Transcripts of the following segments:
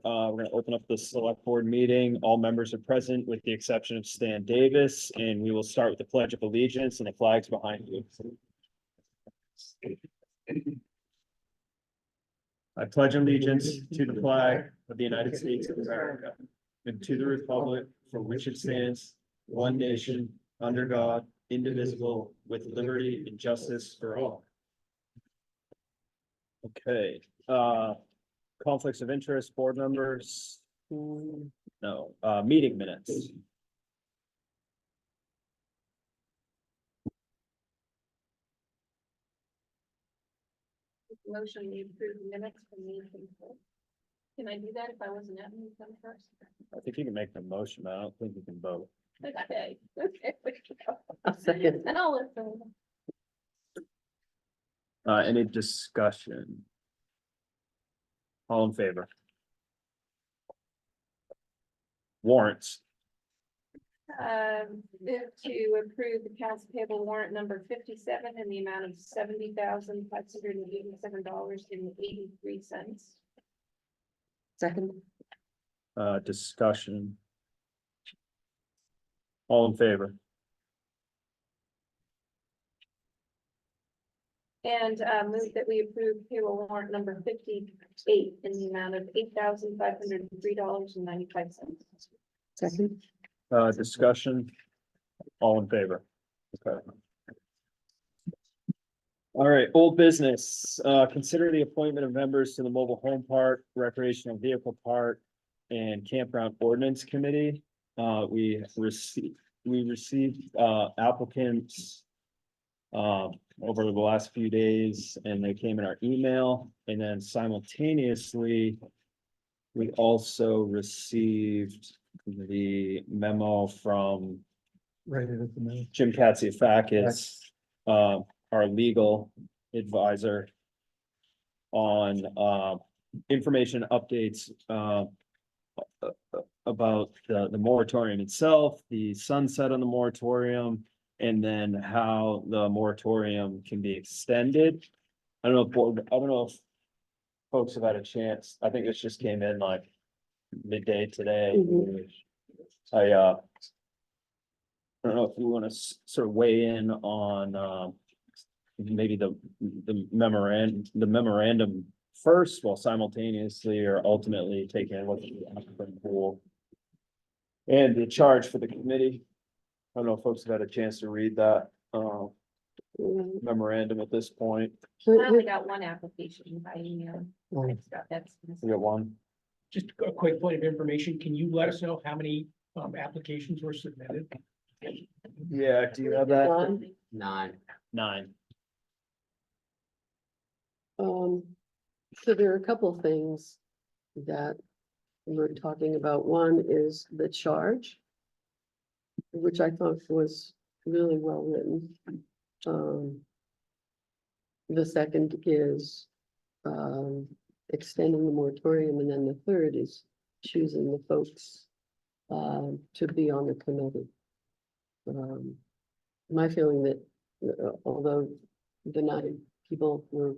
we're gonna open up the select board meeting. All members are present with the exception of Stan Davis, and we will start with the pledge of allegiance and the flags behind you. I pledge allegiance to the flag of the United States of America and to the republic for which it stands, one nation, under God, indivisible, with liberty and justice for all. Okay, conflicts of interest, board members? No, meeting minutes. Motion, we approve the minutes from May 24th. Can I do that if I wasn't at May 21st? I think you can make the motion, but I don't think you can vote. Okay. I'll second. And I'll listen. Any discussion? All in favor? Warrants. Move to approve the accounts payable warrant number 57 in the amount of $70,587.83. Second. Discussion. All in favor? And move that we approve payroll warrant number 58 in the amount of $8,503.95. Second. Discussion. All in favor? Okay. All right, old business, consider the appointment of members to the mobile home park, recreational vehicle park, and campground ordinance committee. We received applicants over the last few days, and they came in our email, and then simultaneously we also received the memo from Jim Katsiafakis, our legal advisor, on information updates about the moratorium itself, the sunset on the moratorium, and then how the moratorium can be extended. I don't know if folks have had a chance. I think this just came in like midday today. I don't know if you want to sort of weigh in on maybe the memorandum first, while simultaneously or ultimately taking a look at the applicant pool and the charge for the committee. I don't know if folks have had a chance to read that memorandum at this point. I only got one application by email. That's. We got one. Just a quick point of information, can you let us know how many applications were submitted? Yeah, do you have that? Nine. Nine. So there are a couple things that we're talking about. One is the charge, which I thought was really well written. The second is extending the moratorium, and then the third is choosing the folks to be on the committee. My feeling that although the 9 people were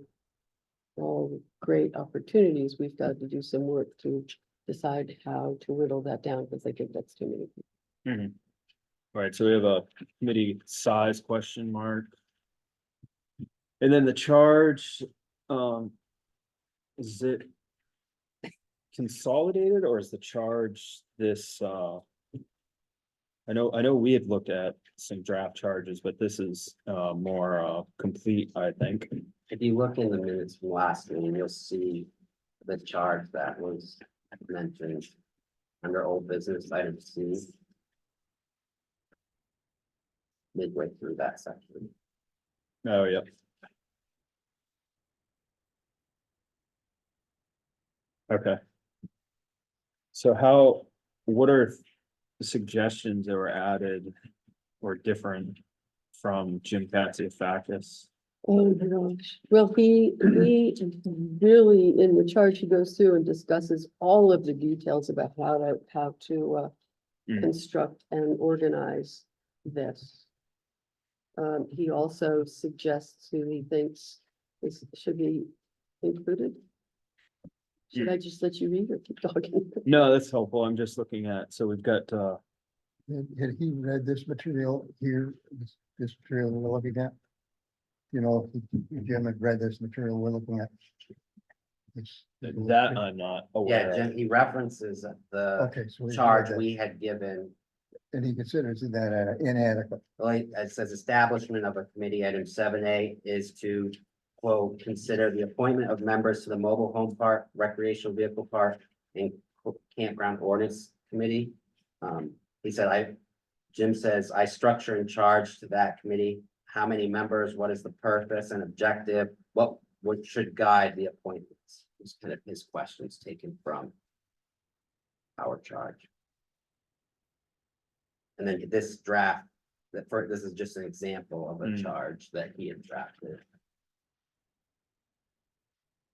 all great opportunities, we've got to do some work to decide how to whittle that down, because I think that's too many people. All right, so we have a committee size question mark. And then the charge, is it consolidated, or is the charge this, I know we had looked at some draft charges, but this is more complete, I think. If you look in the minutes from last meeting, you'll see the charge that was mentioned under old business item C. Midway through that section. Oh, yeah. Okay. So what are the suggestions that were added or different from Jim Katsiafakis? Oh, gosh. Well, he really, in the charge, he goes through and discusses all of the details about how to construct and organize this. He also suggests who he thinks should be included. Should I just let you read or keep talking? No, that's helpful. I'm just looking at, so we've got, Had he read this material here, this material we're looking at? You know, if Jim had read this material we're looking at. It's- that I'm not aware Yeah, of. Jim, he references the Okay, so. he's read charge that, we had given. And he considers that inadequate. Well, it says establishment of a committee, item 7A is to, quote, consider the appointment of members to the mobile home park, recreational vehicle park, and campground ordinance committee. He said, Jim says, I structure and charge to that committee. How many members, what is the purpose and objective, what should guide the appointments? It's kind of his questions taken from our charge. And then this draft, this is just an example of a Mm. charge that he had drafted.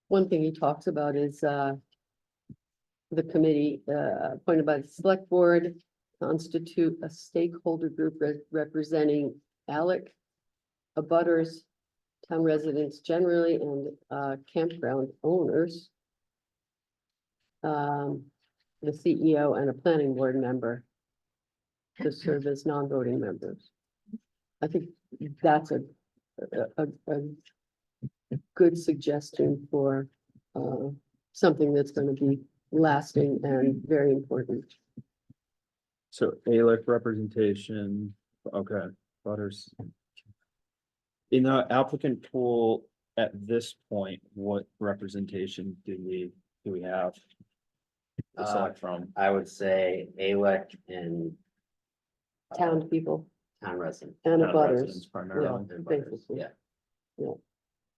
One thing he talks about is, the committee, appointed by the select board constitute a stakeholder group representing ALEC, abutters, town residents generally, and, campground owners. The CEO and a planning board member to serve as non-voting members. I think that's a good suggestion for something that's gonna be lasting and very important. So ALEC representation, okay, butters. In the applicant pool at this point, what representation do we have? To select from? I would say ALEC and Town people town residents. and Town abutters, residents Primarily. and butters, basically. Yeah, Or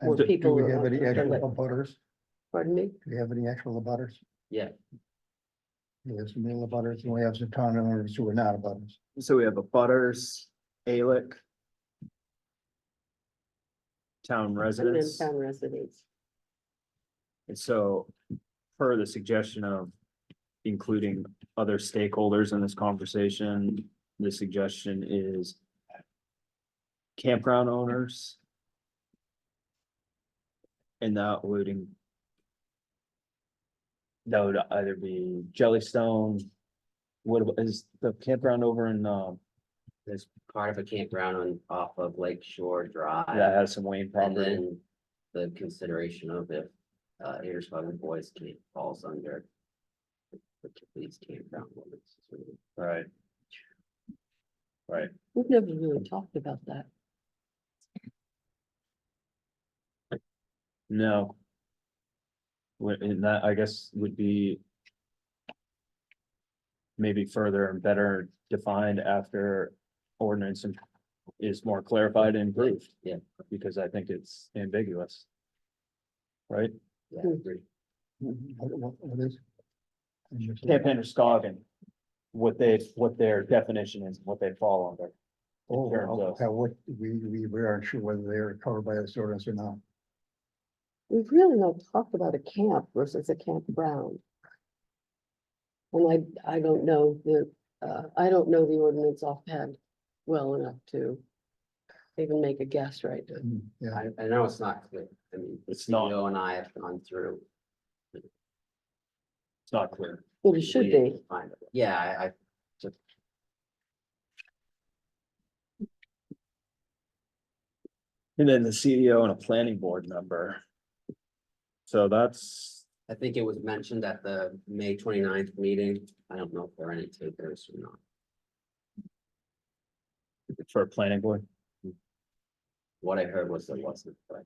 And do people we who have are- any actual like- abutters? Pardon me? Do we have any actual abutters? yeah, There's some real abutters, and we have some town owners who are not abutters. So we have a butters, ALEC. Town And then residents, town residents. and so per the suggestion of including other stakeholders in this conversation, the suggestion is campground owners. And that would either be Jellystone. Is the campground over in, there's part of a campground off of Lake Shore Drive. that has some Wayne And property? then the consideration of if Ayers Father Boys Camp falls under these campground limits. Right. Right, We've never really talked about that. no. And that, I guess, would be maybe further and better defined after ordinance is more clarified and improved. Yeah. Because I think it's ambiguous. Right? Yeah, I agree. What is? Camp Androscoggin, what their definition is, what they fall under. Oh, terms of- okay, what, we aren't sure whether they're covered by this ordinance or not. We've really not talked about a camp versus a campground. And I don't know I don't know the ordinance offhand well enough to even make a guess right now. Yeah, I know it's not clear. I mean, the It's not. CEO and I have gone through. It's not clear. Well, it should we be. find it. Yeah, I And then the CEO and a planning board member. So that's, I think it was mentioned at the May 29th meeting. I don't know if there are any takers or not. for a planning board. What I heard was there wasn't, but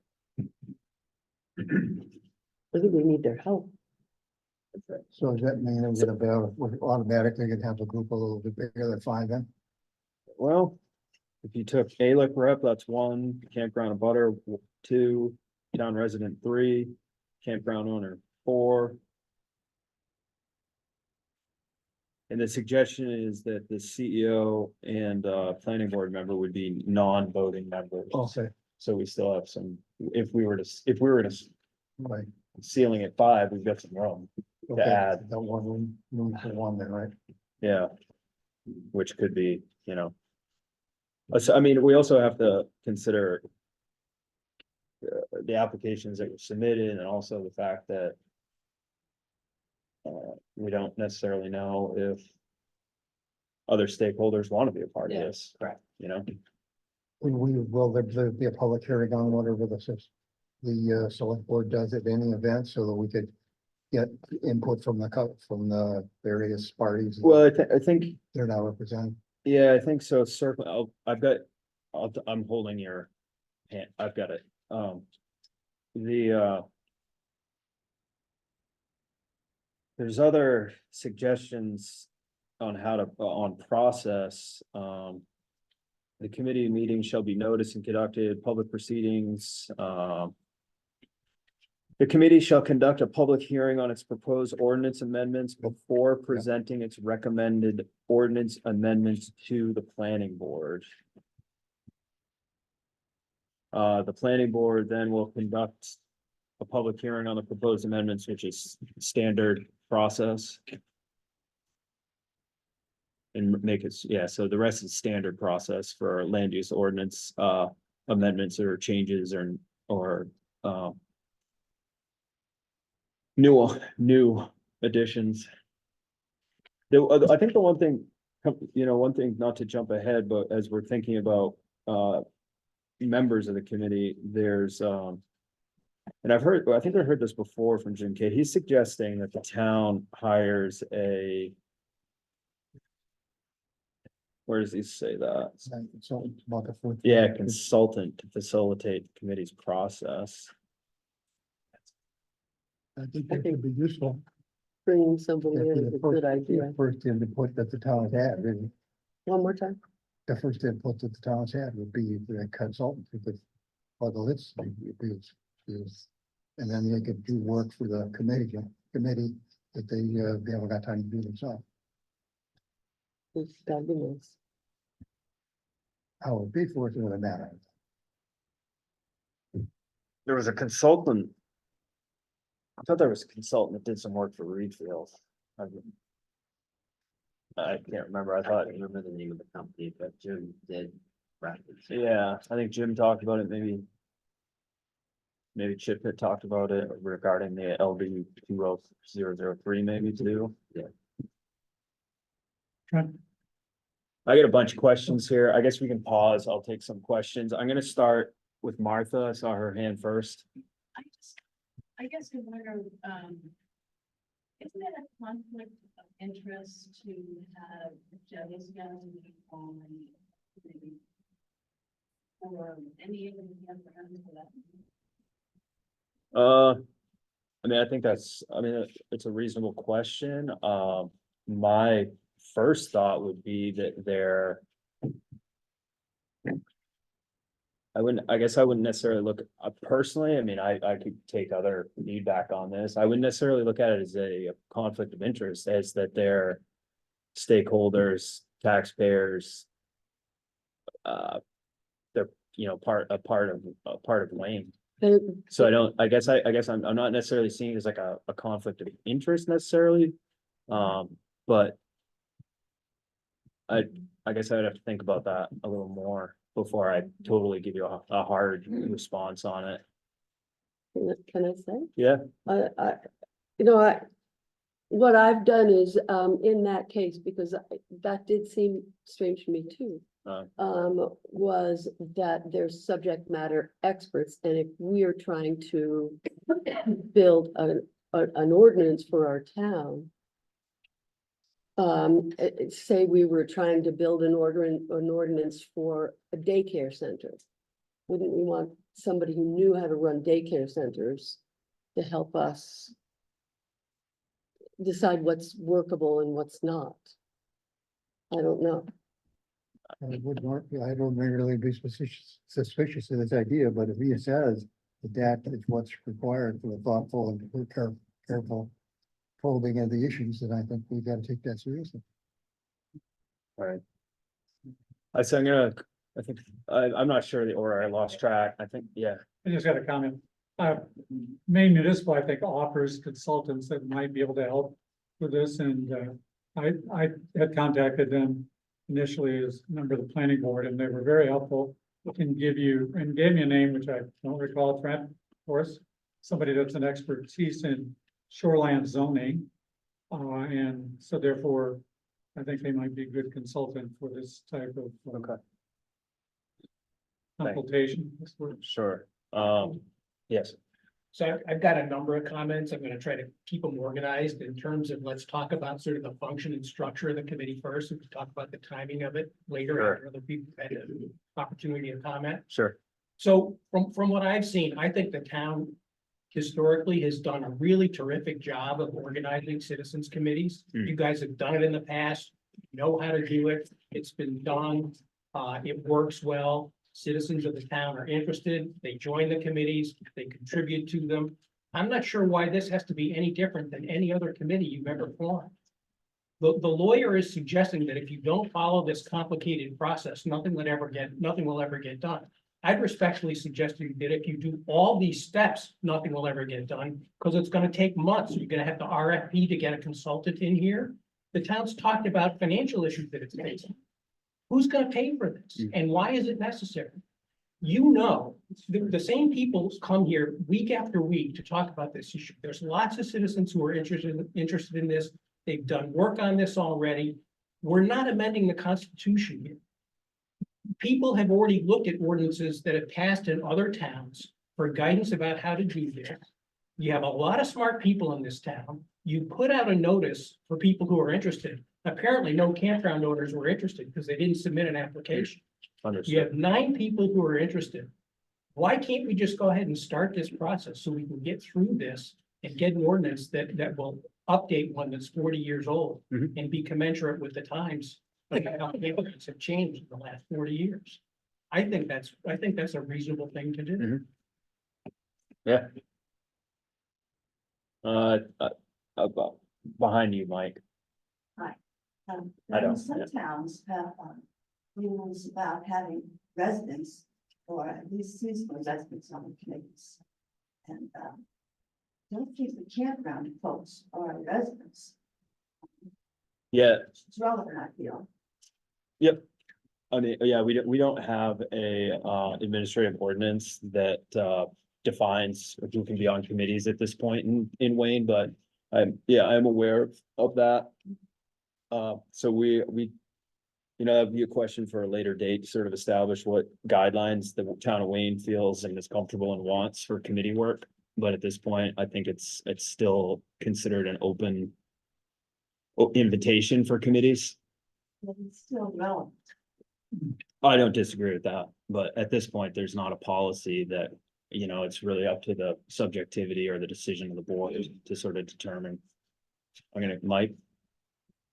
I think we need their help. so does that mean we're gonna be able, we're automatically gonna have a group a little bit bigger than 5 then? Well, if you took ALEC rep, that's 1, campground abutter 2, town resident 3, campground owner 4. And the suggestion is that the CEO and planning board member would be non-voting members. Okay, So we still have some, if we were to right. ceiling at 5, we've got some room. Okay, add. That one room for one then, right? Yeah. Which could be, so I mean, we also have to consider. The applications that were submitted and also the fact that. we don't necessarily know if other stakeholders want to be a part of Yeah, this, correct. you know? Will there be a public hearing on whatever the select board does at any event so that we could get input from from the various parties? Well, I think, They're now represented. yeah, I think so. I'm holding your hand. I've got it. There's other suggestions on how to, on process, the committee meeting shall be noticed and conducted, public proceedings, the committee shall conduct a public hearing on its proposed ordinance amendments before presenting its recommended ordinance amendments to the planning board. The planning board then will conduct a public hearing on the proposed amendments, which is standard process. And make it, yeah, so the rest is standard process for land use ordinance, amendments or changes or new additions. I think the one thing, one thing, not to jump ahead, but as we're thinking about, members of the committee, there's, and I think I heard this before from Jim Kate. He's suggesting that the town hires where does he say that? So about the fourth. Yeah, consultant to facilitate the committee's process. I think that could be useful. Bringing somebody That'd be in is the a good idea. First input that the town had, really. One more time. The first input that the towns had would be the consultant with, or the list. And then they could do work for the committee that they haven't got time to do themselves. It's gotta be nice. How it would be for it would matter. There was a consultant. I thought there was a consultant that did some work for Reedfield. I can't remember. I I thought, don't remember the name of the company, but Jim did reference it. yeah, I think Jim talked about it, maybe. Maybe Chip had talked about it regarding the LD 20003, maybe too. Trent? I got a bunch of questions here. I guess we can pause. I'll take some questions. I'm gonna start with Martha. I saw her hand first. I guess I wonder, isn't it a conflict of interest to have Jelly's Young on maybe or any of them for that? I mean, I think it's a reasonable question. My first thought would be that I guess I wouldn't necessarily look, personally, I mean, I could take other feedback on this. I wouldn't necessarily look at it as a conflict of interest, as that they're stakeholders, taxpayers. They're, a part of Wayne. So I guess I'm not necessarily seeing it as like a conflict of interest necessarily. But I guess I would have to think about that a little more before I totally give you a hard response on it. Can I say? Yeah, What I've done is, in that case, because that did seem strange to me too. Was that there's subject matter experts, and if we are trying to build an ordinance for our town. Say we were trying to build an ordinance for a daycare center. Wouldn't we want somebody who knew how to run daycare centers to help us decide what's workable and what's not? I don't know. I don't really be suspicious of this idea, but if he says that is what's required for the thoughtful and careful probing of the issues, then I think we've got to take that seriously. all right. I'm not sure the order, I lost track. I think, yeah, I just got a comment. Maine Municipal, I think, offers consultants that might be able to help with this, and I had contacted them initially as a member of the planning board, and they were very helpful. Gave me a name, which I don't recall, Trent, of course, somebody that's an expertise in shoreline zoning. And so therefore, I think they might be a good consultant for this type of Okay. consultation. That's what- Sure. Yes, So I've got a number of comments. I'm gonna try to keep them organized in terms of, let's talk about sort of the function and structure of the committee first, and talk about the timing of it later, Sure. after other people had an opportunity to comment. sure. So from what I've seen, I think the town historically has done a really terrific job of organizing citizens committees. Hmm. You guys have done it in the past, you know how to do it. It's been done. It works well. Citizens of the town are interested. They join the committees, they contribute to them. I'm not sure why this has to be any different than any other committee you've ever formed. The lawyer is suggesting that if you don't follow this complicated process, nothing will ever get done. I'd respectfully suggest to you that if you do all these steps, nothing will ever get done, because it's gonna take months. You're gonna have to RFP to get a consultant in here. The town's talked about financial issues that it's facing. Who's gonna pay for this, and why is it necessary? You know, the same people come here week after week to talk about this issue. There's lots of citizens who are interested in this. They've done work on this already. We're not amending the Constitution here. People have already looked at ordinances that have passed in other towns for guidance about how to do this. You have a lot of smart people in this town. You put out a notice for people who are interested. Apparently, no campground owners were interested because they didn't submit an application. You Understood. have 9 people who are interested. Why can't we just go ahead and start this process so we can get through this and get an ordinance that will update one that's 40 years old Mhm. and be commensurate with the times of how neighborhoods have changed in the last 40 years? I think that's a reasonable thing to do. Mhm. Yeah. Behind you, Mike. I don't, Some yeah. towns have, rules about having residents, or at least seasonal residents on the committees. And, don't think the campground folks are residents. Yeah, It's relevant, I feel. I mean, yeah, we don't have a administrative ordinance that defines who can be on committees at this point in Wayne, but I'm aware of that. So we, that'd be a question for a later date, to sort of establish what guidelines the town of Wayne feels and is comfortable and wants for committee work. But at this point, I think it's still considered an open invitation for committees. But it's still relevant. I don't disagree with that, but at this point, there's not a policy that, it's really up to the subjectivity or the decision of the board to sort of determine. Mike,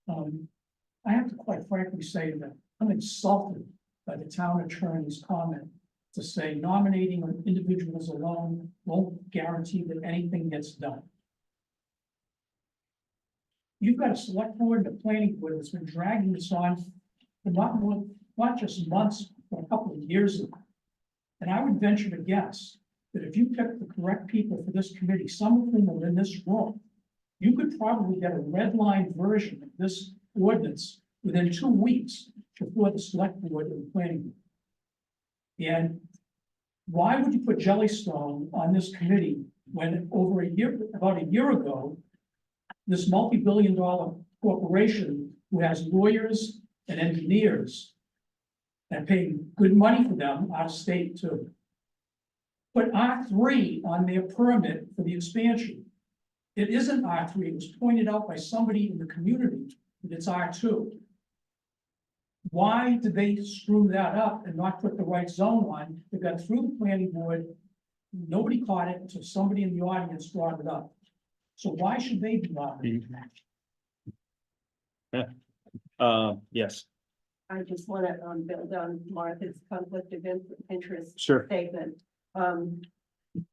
I have to quite frankly say that I'm insulted by the town attorney's comment to say nominating individuals alone won't guarantee that anything gets done. You've got a select board and a planning board that's been dragging this on for not just months, but a couple of years now. And I would venture to guess that if you pick the correct people for this committee, some of whom are in this room, you could probably get a red line version of this ordinance within 2 weeks before the select board and the planning board. And why would you put Jellystone on this committee when about a year ago, this multi-billion-dollar corporation who has lawyers and engineers and paying good money for them out of state too, put R3 on their permit for the expansion? It isn't R3. It was pointed out by somebody in the community that it's R2. Why did they screw that up and not put the right zone on? They got through the planning board. Nobody caught it until somebody in the audience brought it up. So why should they be nominated? yes, I just want to build on Martha's conflict of interest sure. statement.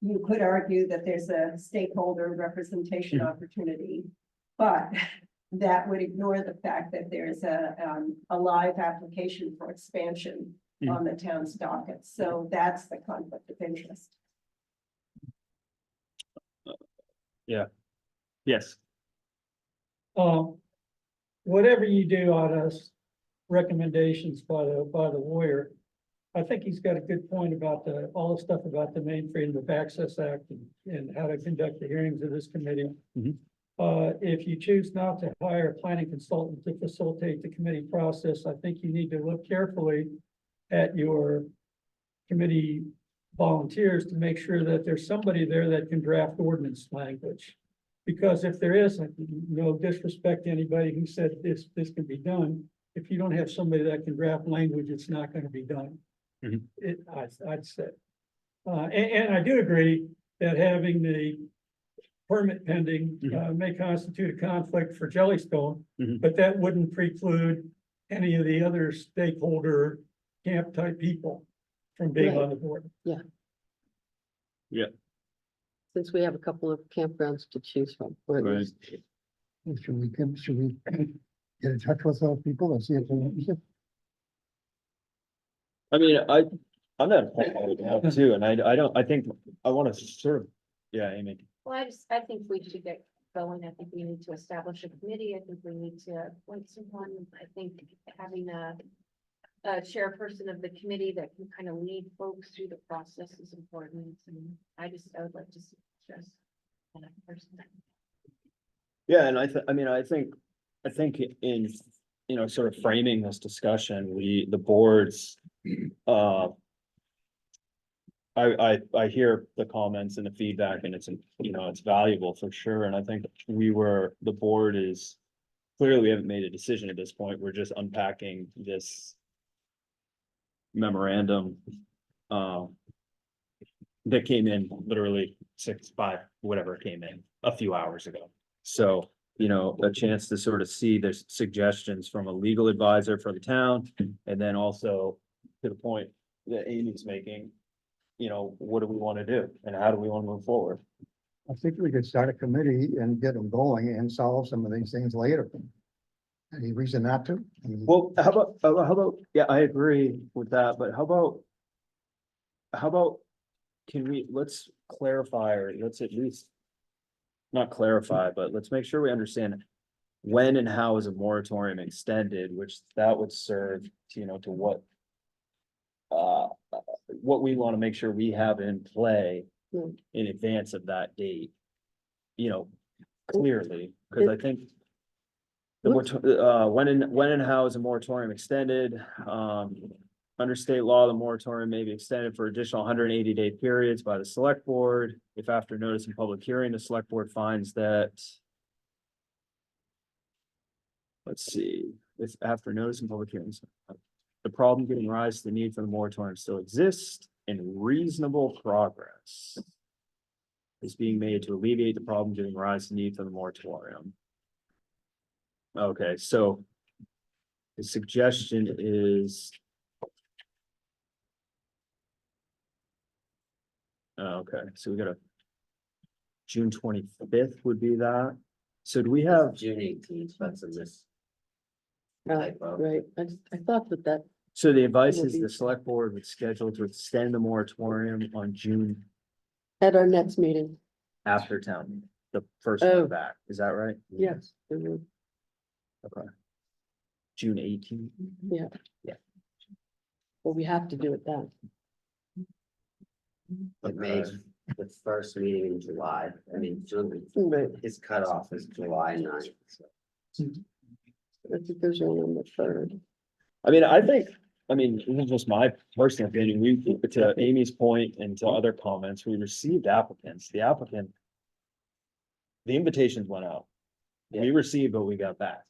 You could argue that there's a stakeholder representation opportunity, but that would ignore the fact that there's a live application for expansion on the town's docket. So that's the conflict of interest. Yes, Whatever you do on us recommendations by the lawyer, I think he's got a good point about all the stuff about the Maine Freedom of Access Act and how to conduct the hearings of this committee. Mhm. if you choose not to hire a planning consultant to facilitate the committee process, I think you need to look carefully at your committee volunteers to make sure that there's somebody there that can draft ordinance language. Because if there isn't, no disrespect to anybody who said this can be done, if you don't have somebody that can draft language, it's not gonna be done. Mhm. I'd say. And I do agree that having the permit pending, may constitute a conflict for Jellystone, Mhm. but that wouldn't preclude any of the other stakeholder camp type people from being Right. on the board. Since we have a couple of campgrounds to choose from. or at Right. least- Should we get in touch with those people and see if they're interested? I mean, I'm not opposed to it too, and I think, I wanna sort of, yeah, Amy. Well, I think we should get going. I think we need to establish a committee. I think we need to appoint someone. I think having a chairperson of the committee that can kind of lead folks through the process is important. And I would like to suggest that person. Yeah, and I think in, sort of framing this discussion, the boards, I hear the comments and the feedback and it's valuable for sure. And I think the board is, clearly we haven't made a decision at this point. We're just unpacking this memorandum, that came in literally 5, whatever it came in a few hours ago. So, a chance to sort of see there's suggestions from a legal advisor for the town, and then also to the point that Amy's making, what do we want to do and how do we want to move forward? I think we could start a committee and get them going and solve some of these things later. Any reason not to? I mean, Well, how about, yeah, I agree with that, but how about, let's clarify, or let's at least not clarify, but let's make sure we understand when and how is a moratorium extended, which that would serve to what we want to make sure we have in play Hmm. in advance of that date. Clearly, because I think when and how is a moratorium extended? Under state law, the moratorium may be extended for additional 180-day periods by the select board. If after notice and public hearing, the select board finds that. Let's see, if after notice and public hearings, the problem giving rise to the need for the moratorium still exists and reasonable progress is being made to alleviate the problem giving rise to the need for the moratorium. Okay, so the suggestion is. Okay, so we got June 25th would be that. So do we have, June 18th, that's in this. Right, right. I thought that so the advice Will is be- the select board would schedule to extend the moratorium on June at our next meeting, after town, meeting, the first Oh. one back, is that right? yes, it will. Okay. June 18th. Well, we have to do it then. It may, the first meeting in July, June, Right. his cutoff is July 9th. So. I think there's one on the third. This is just my personal opinion, to Amy's point and to other comments, we received applicants, the invitations went out. We received what we got back.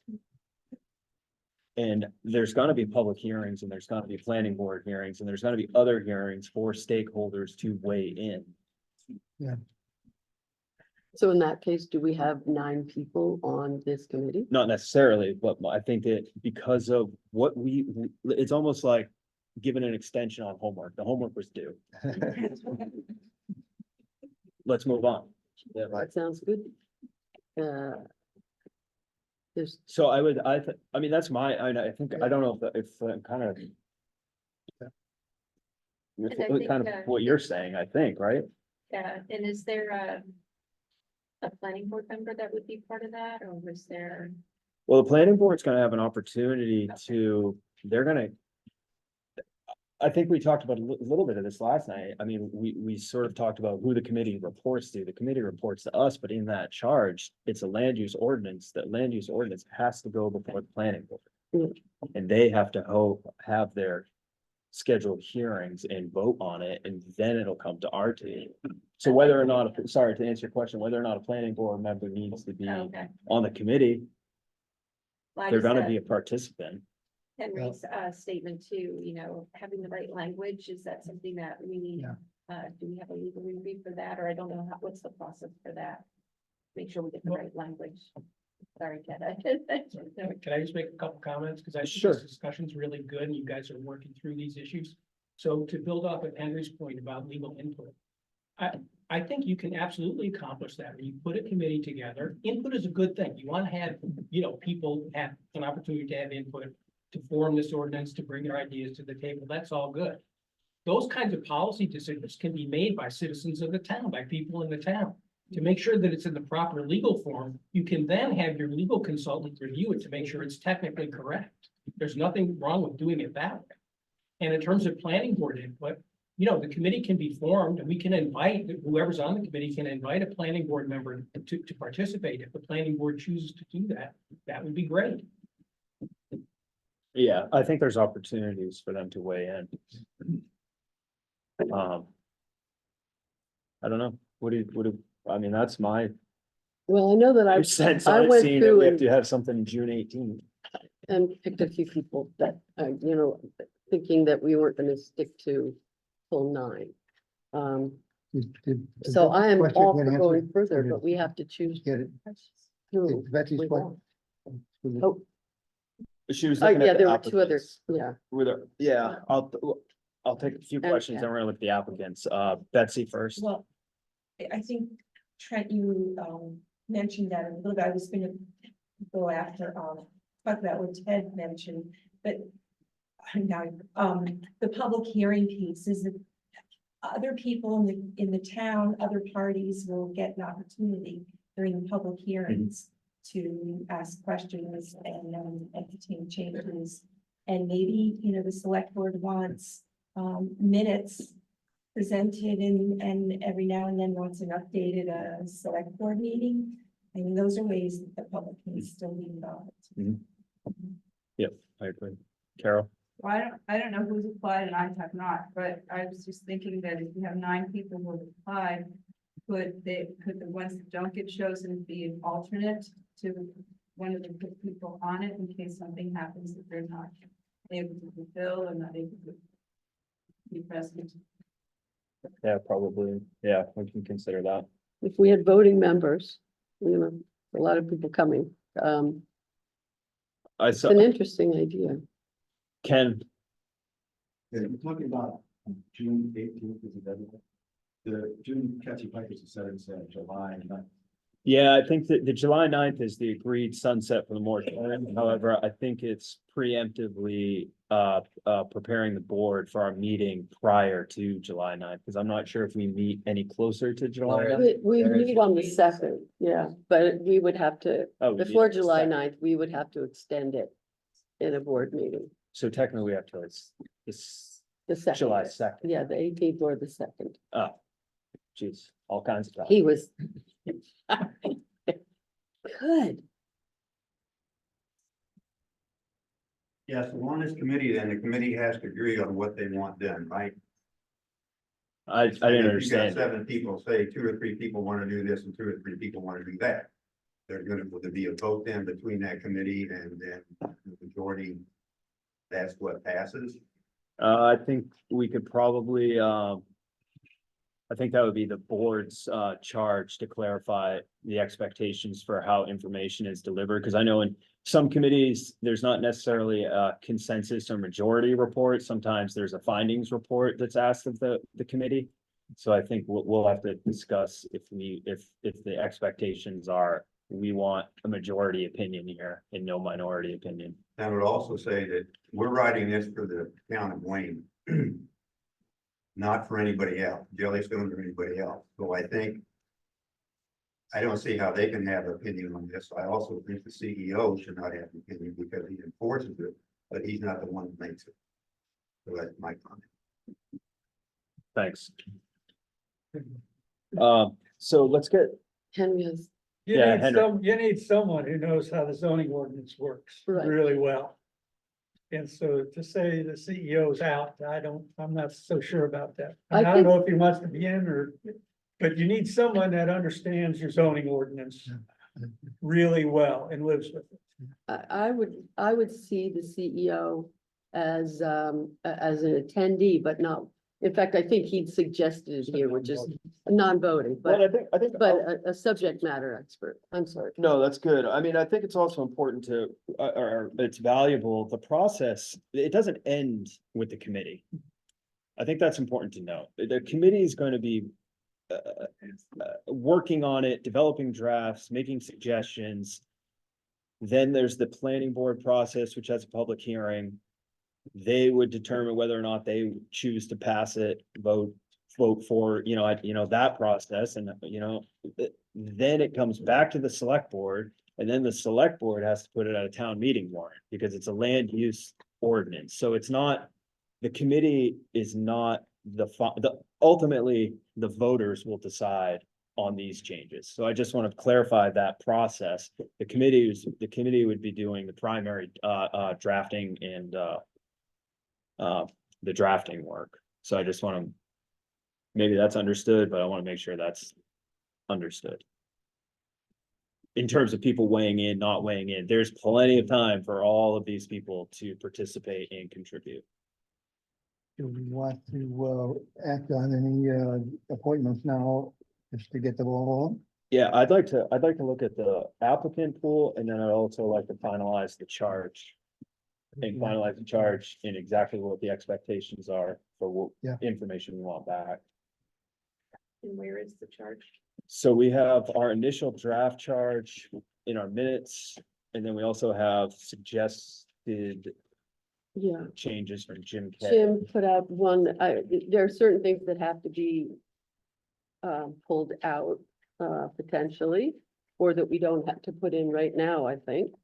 And there's gonna be public hearings, and there's gonna be planning board hearings, and there's gonna be other hearings for stakeholders to weigh in. So in that case, do we have 9 people on this committee? Not necessarily, but I think that because of what it's almost like giving an extension on homework. The homework was due. Let's move on. That sounds good. There's, So that's I think, I don't know if kind of. And I think, Kind of what you're saying, I think, right? Yeah, and is there a planning board member that would be part of that, or was there? Well, the planning board's gonna have an opportunity to, I think we talked about a little bit of this last night. I mean, we sort of talked about who the committee reports to. The committee reports to us, but in that charge, it's a land use ordinance. That land use ordinance has to go before the planning board. Mm. And they have to have their scheduled hearings and vote on it, and then it'll come to our team. So whether or not, sorry to answer your question, whether or not a planning board member needs to be Okay. on the committee, Like they're I gonna said, be a participant. Henry's statement too, you know, having the right language, is that something that we need? Yeah. Do we have a legal review for that, or I don't know what's the process for that? Make sure we get the right language. Sorry, Ted. Can I just make a couple comments? Because I think Sure. this discussion's really good and you guys are working through these issues. So to build off of Henry's point about legal input. I think you can absolutely accomplish that. When you put a committee together, input is a good thing. You want to have, you know, people have an opportunity to have input, to form this ordinance, to bring their ideas to the table. That's all good. Those kinds of policy decisions can be made by citizens of the town, by people in the town. To make sure that it's in the proper legal form, you can then have your legal consultant review it to make sure it's technically correct. There's nothing wrong with doing it that way. And in terms of planning board input, you know, the committee can be formed and we can invite, whoever's on the committee can invite a planning board member to participate. If the planning board chooses to do that, that would be great. Yeah, I think there's opportunities for them to weigh in. I don't know, I mean, that's my Well, I know that sense I on it, went seeing that through we have and- to have something in June 18th. and picked a few people that, you know, thinking that we weren't gonna stick to till 9. Did So I am Betsy's all question for get going answered? further, Or did- but we have to choose Get it, who. did Betsy's we question? want. Oh, She was looking yeah, at the there were two others, applicants. yeah. I'll take a few And- questions, then we're gonna look at the applicants. Betsy first. Well, I think Trent, you mentioned that a little bit. I was gonna go after, talk about what Ted mentioned, but now, the public hearing piece is that other people in the town, other parties will get an opportunity during the public hearings to ask questions and entertain changes. And maybe, you know, the select board wants minutes presented and every now and then wants an updated select board meeting. I mean, those are ways that the public can still be involved. I agree. Carol? Well, I don't know who's applied and I have not, but I was just thinking that if you have 9 people who have applied, could the ones that don't get chosen be an alternate to one of the people on it in case something happens that they're not able to fulfill and not able to be present? Yeah, probably. Yeah, we can consider that. If we had voting members, you know, a lot of people coming, I it's saw, an interesting idea. Ken, Yeah, you're talking about June 18th is the deadline. The June Catchy Pike is set in July, not yeah, I think that the July 9th is the agreed sunset for the moratorium. However, I think it's preemptively preparing the board for our meeting prior to July 9th, because I'm not sure if we meet any closer to July 9th. We There is- meet on the 2nd, yeah, but we would have to, Oh, we meet before on the July 2nd. 9th, we would have to extend it in a board meeting, So technically we have to, it's the 2nd. July 2nd. Yeah, the 18th or the 2nd. Oh, geez, all kinds of time. He was. Good. Yes, on this committee, then the committee has to agree on what they want done, right? I If didn't you got understand. 7 people, say 2 or 3 people want to do this and 2 or 3 people want to do that. There's gonna, will there be a vote then between that committee and then the majority? That's what passes. I think we could probably, I think that would be the board's charge to clarify the expectations for how information is delivered, because I know in some committees, there's not necessarily a consensus or majority report. Sometimes there's a findings report that's asked of the committee. So I think we'll have to discuss if the expectations are, we want a majority opinion here and no minority opinion. I would also say that we're writing this for the town of Wayne. Not for anybody else, Jellystone or anybody else. So I think. I don't see how they can have an opinion on this. I also think the CEO should not have an opinion because he enforces it, but he's not the one that makes it. So that's my comment. Thanks. So let's get, Henry has, Yeah, Henry. You need someone who knows how the zoning ordinance works Right. really well. And so to say the CEO's out, I'm not so sure about that. And I don't know if he wants to be in or, but you need someone that understands your zoning ordinance really well and lives with it. I would see the CEO as an attendee, but not, in fact, I think he'd suggested it here, which is non-voting, well, but, I think. but a subject matter expert. I'm sorry. No, that's good. I mean, I think it's also important to, or it's valuable, the process, it doesn't end with the committee. I think that's important to know. The committee is going to be working on it, developing drafts, making suggestions. Then there's the planning board process, which has a public hearing. They would determine whether or not they choose to pass it, vote for, that process, and, then it comes back to the select board, and then the select board has to put it at a town meeting warrant, because it's a land use ordinance, so it's not, the committee is not ultimately, the voters will decide on these changes, so I just want to clarify that process. The committee would be doing the primary, drafting and, the drafting work, so I just want to, maybe that's understood, but I want to make sure that's understood. In terms of people weighing in, not weighing in, there's plenty of time for all of these people to participate and contribute. Do we want to act on any appointments now, just to get the ball rolling? Yeah, I'd like to look at the applicant pool, and then I'd also like to finalize the charge. And finalize the charge in exactly what the expectations are for what Yeah. information we want back. And where is the charge? So we have our initial draft charge in our minutes, and then we also have suggested Yeah, changes from Jim K. Jim put out one, there are certain things that have to be pulled out, potentially, or that we don't have to put in right now, I think.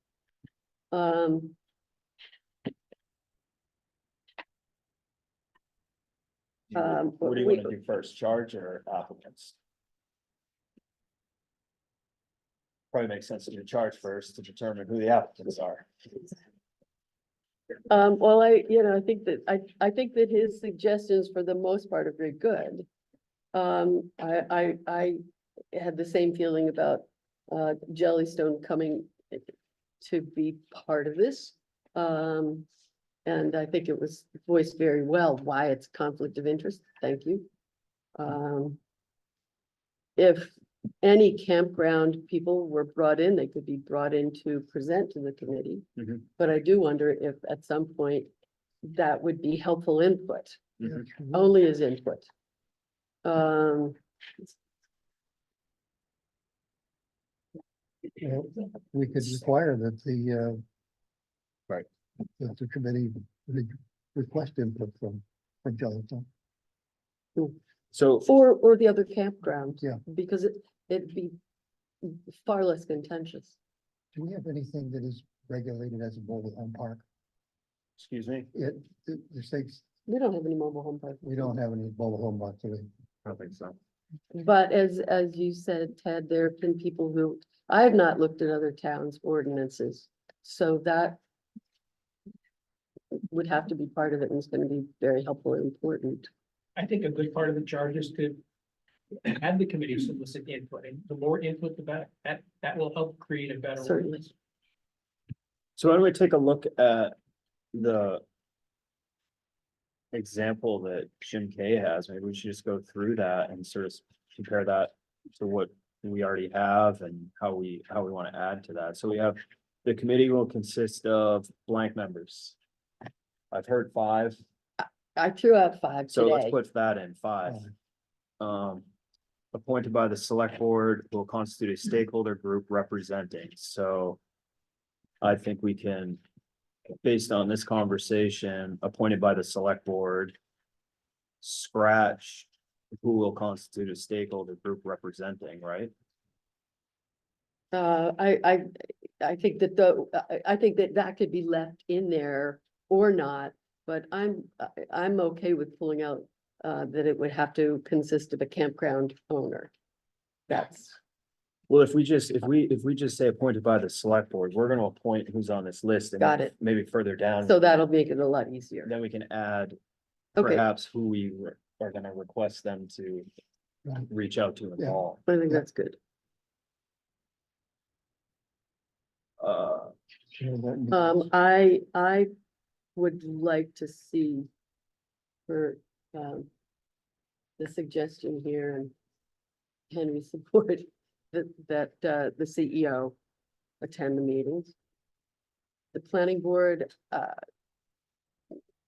What do you want to do first, charge or applicants? Probably makes sense to do charge first to determine who the applicants are. Well, I think that his suggestions for the most part are very good. I had the same feeling about Jellystone coming to be part of this. And I think it was voiced very well why it's conflict of interest. Thank you. If any campground people were brought in, they could be brought in to present to the committee. Mhm. But I do wonder if at some point that would be helpful input, Mhm. only as input. We could require that the Right. that the committee request input from Jellystone. So, Or the other campgrounds. Yeah. Because it'd be far less contentious. Do we have anything that is regulated as a mobile home park? excuse me, The states, We don't have any mobile home parks. we don't have any mobile home parks, do we? I don't think so. But as you said, Ted, there have been people who, I have not looked at other towns' ordinances, so that would have to be part of it, and it's gonna be very helpful and important. I think a good part of the charge is to have the committee solicit input, and the more input, the better. That will help create a better Certainly. ordinance. So why don't we take a look at the example that Jim K has? Maybe we should just go through that and sort of compare that to what we already have and how we want to add to that. So we have, the committee will consist of blank members. I've heard 5, I threw out 5 so let's today. put that in 5. Appointed by the select board will constitute a stakeholder group representing, so I think we can, based on this conversation, appointed by the select board, scratch who will constitute a stakeholder group representing, right? I think that I think that could be left in there or not, but I'm okay with pulling out, that it would have to consist of a campground owner. That's, Well, if we just say appointed by the select board, we're gonna appoint who's on this list. And Got it. Maybe further down. so that'll make it a lot easier. Then we can add Okay, perhaps who we are gonna request them to Right. reach out to and Yeah. call. I think that's good. Share that. I would like to see for, the suggestion here and Henry support that the CEO attend the meetings. The planning board,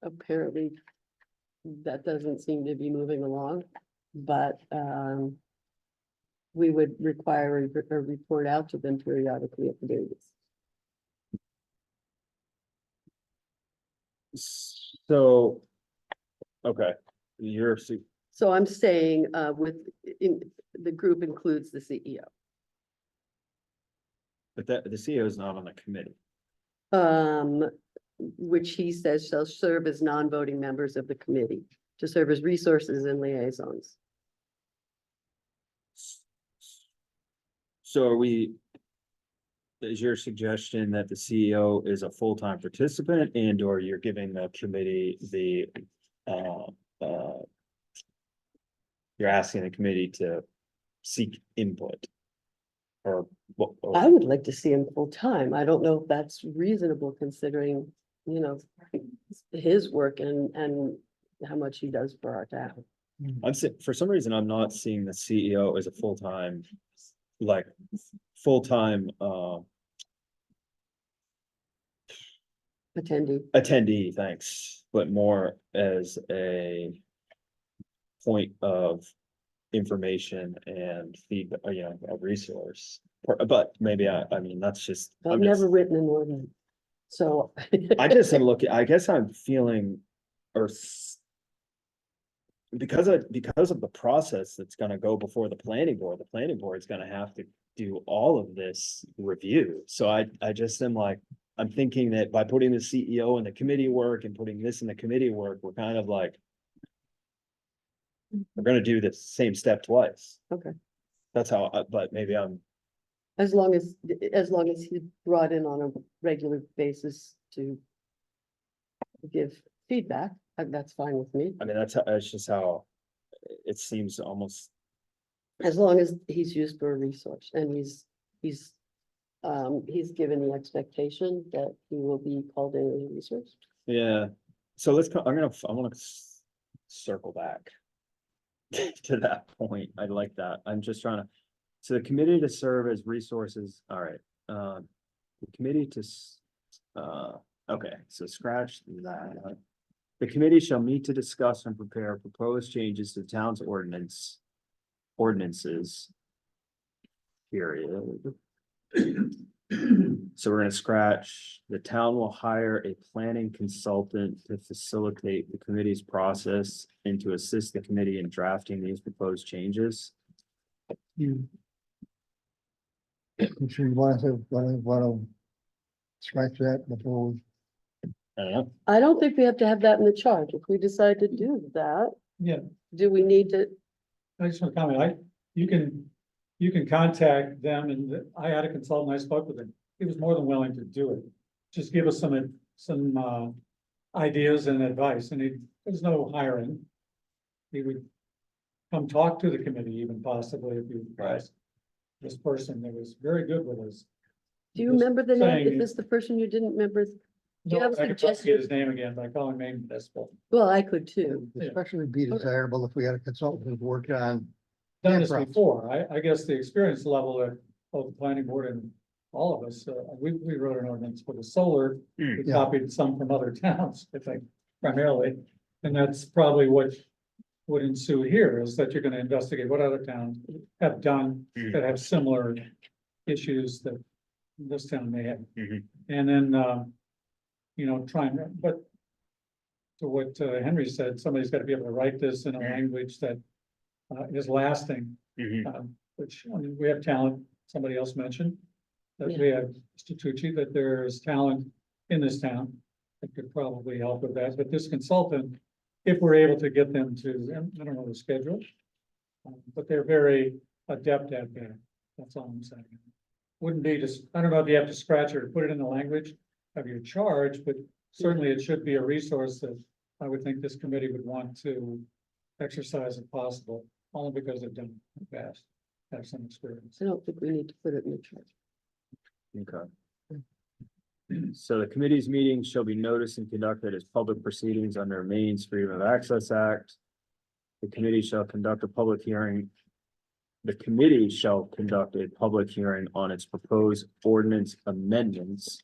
apparently that doesn't seem to be moving along, but, we would require a report out to them periodically at the meetings. So, okay, you're, So I'm saying, the group includes the CEO. but the CEO is not on the committee. Which he says shall serve as non-voting members of the committee to serve as resources and liaisons. So is your suggestion that the CEO is a full-time participant and or you're giving the committee you're asking the committee to seek input? Or what? I would like to see him full-time. I don't know if that's reasonable considering, his work and how much he does for our town. For some reason, I'm not seeing the CEO as a full-time, like, full-time, attendee, thanks, but more as a point of information and feedback, a resource. But maybe I mean, that's just. I've I'm just- never written an ordinance, so. I just am looking, I guess I'm feeling, because of the process that's gonna go before the planning board is gonna have to do all of this review. So I just am like, I'm thinking that by putting the CEO in the committee work and putting this in the committee work, we're kind of like, we're gonna do the same step twice. Okay, That's how, but maybe I'm, as long as he's brought in on a regular basis to give feedback, that's fine with me. I mean, that's just how it seems almost. As long as he's used for a resource and he's given the expectation that he will be called in as a resource. Yeah, so I wanna circle back to that point. I like that. I'm just trying to, so the committee to serve as resources, all right, the committee okay, so scratch that. The committee shall meet to discuss and prepare proposed changes to the town's ordinances. Period. So we're gonna scratch, the town will hire a planning consultant to facilitate the committee's process and to assist the committee in drafting these proposed changes. I'm sure you want to scratch that before. I don't know. I don't think we have to have that in the charge. If we decide to do that, Yeah, do we need to? I just want to comment, you can contact them and I had a consultant, I spoke with him. He was more than willing to do it. Just give us some ideas and advice and there's no hiring. He would come talk to the committee even possibly if you. Right. This person that was very good with us. Do you Just remember the name? saying- Is this the person you didn't remember? Do you No, have I a could probably suggestion? get his name again, but I call him name municipal. Well, I could too. Yeah. Especially be desirable if we had a consultant who worked on. Done this Yeah, before, I guess the experience level of both the planning board and all of us, we wrote an ordinance for the solar. We Yeah. copied some from other towns, I think, primarily, and that's probably what would ensue here, is that you're gonna investigate what other towns have done that have similar issues that this town may have. Mhm. And then, try and, but to what Henry said, somebody's gotta be able to write this in a language that is lasting. Mhm. Which, I mean, we have talent, somebody else mentioned. That we have Mr. Tucci, that there's talent in this town. that could probably help with that, but this consultant, if we're able to get them to, I don't know the schedule. But they're very adept at that, that's all I'm saying. Wouldn't be just, I don't know if you have to scratch or put it in the language of your charge, but certainly it should be a resource that I would think this committee would want to exercise if possible, only because they've done it in the past, have some experience. I don't think we need to put it in the chart. Okay. So the committee's meetings shall be noticed and conducted as public proceedings under Maine's Freedom of Access Act. The committee shall conduct a public hearing. The committee shall conduct a public hearing on its proposed ordinance amendments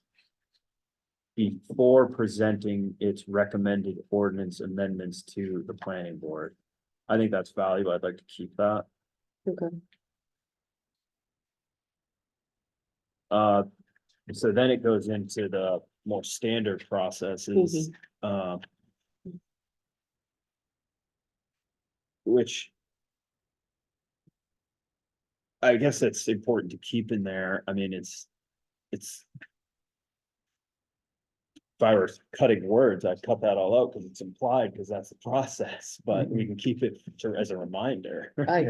before presenting its recommended ordinance amendments to the planning board. I think that's valuable. I'd like to keep that. Okay. So then it goes into the more standard processes. Which I guess it's important to keep in there. I mean, it's. If I were cutting words, I'd cut that all out because it's implied, because that's the process, but we can keep it as a reminder. I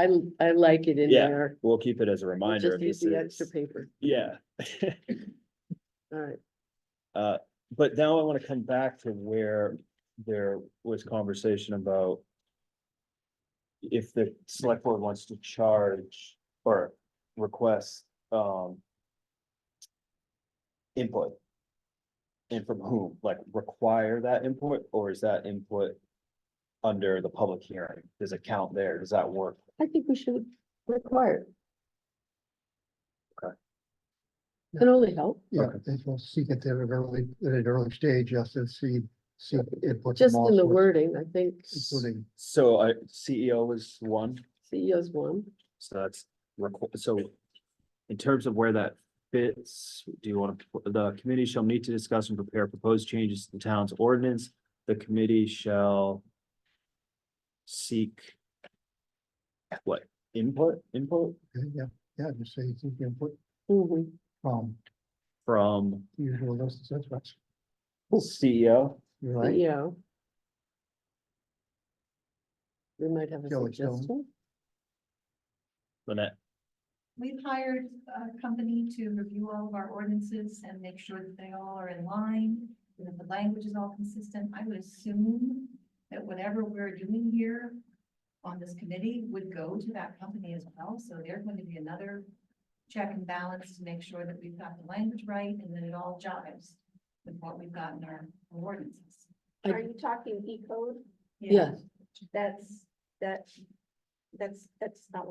like it in Yeah. there. We'll keep it as a We'll reminder. just of use this the is- extra paper. Yeah. All right. But now I want to come back to where there was conversation about if the select board wants to charge or request, input. And from whom, like require that input, or is that input under the public hearing? Does it count there? Does that work? I think we should require it. Okay. Can only help, Yeah, they will seek it at an early stage, just to see input. just from all in the sorts, wording, I think Including, So CEO was one. CEO's one. So that's, so in terms of where that fits, do you want to, the committee shall meet to discuss and prepare proposed changes to the town's ordinance. The committee shall seek what, input yeah, just say seek input Mhm. from from usual list of suspects, CEO? you're right? CEO. We might have a Kelly Stone. suggestion. Lynette, We've hired a company to review all of our ordinances and make sure that they all are in line, and that the language is all consistent. I would assume that whatever we're doing here on this committee would go to that company as well, so they're going to be another check and balance to make sure that we've got the language right and that it all jives with what we've got in our ordinances. Are you talking E-code? Yes, That's not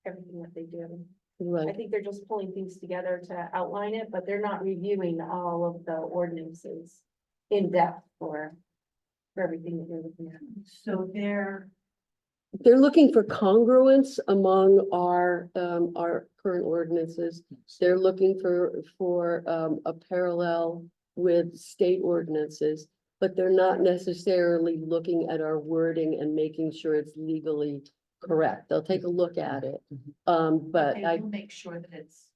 everything that they do. I right. think they're just pulling things together to outline it, but they're not reviewing all of the ordinances in depth for everything that you're looking at. So they're They're looking for congruence among our current ordinances. They're looking for a parallel with state ordinances, but they're not necessarily looking at our wording and making sure it's legally correct. They'll take a look at it. But they I, will make sure that it's.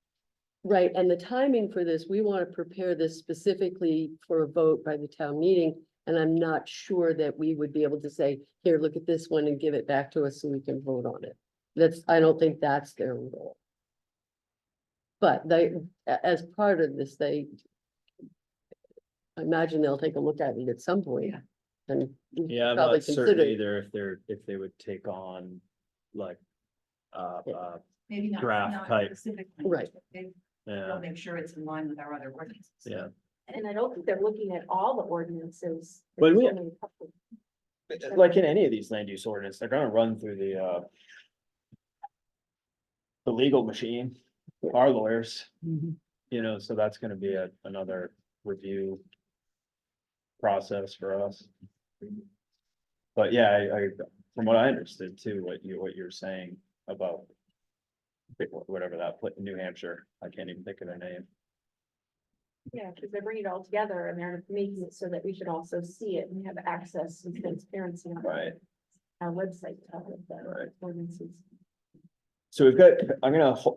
right, and the timing for this, we want to prepare this specifically for a vote by the town meeting. And I'm not sure that we would be able to say, here, look at this one and give it back to us so we can vote on it. I don't think that's their role. But as part of this, I imagine they'll take a look at it at some point. Yeah. And yeah, I'm probably not certain consider- either if they would take on like, Maybe not. Draft not type. Specifically. Right. but They'll yeah, make sure it's in line with our other ordinances. yeah. And I don't think they're looking at all the ordinances. But we- There's only a couple. Like in any of these land use ordinance, they're gonna run through the legal machine, our lawyers, you know, so that's gonna be another review process for us. But yeah, I from what I understood too, what you're saying about whatever that, New Hampshire, I can't even think of their name. Yeah, because they're bringing it all together and they're making it so that we should also see it and have access and transparency on Right. our website to all of Right. the ordinances. So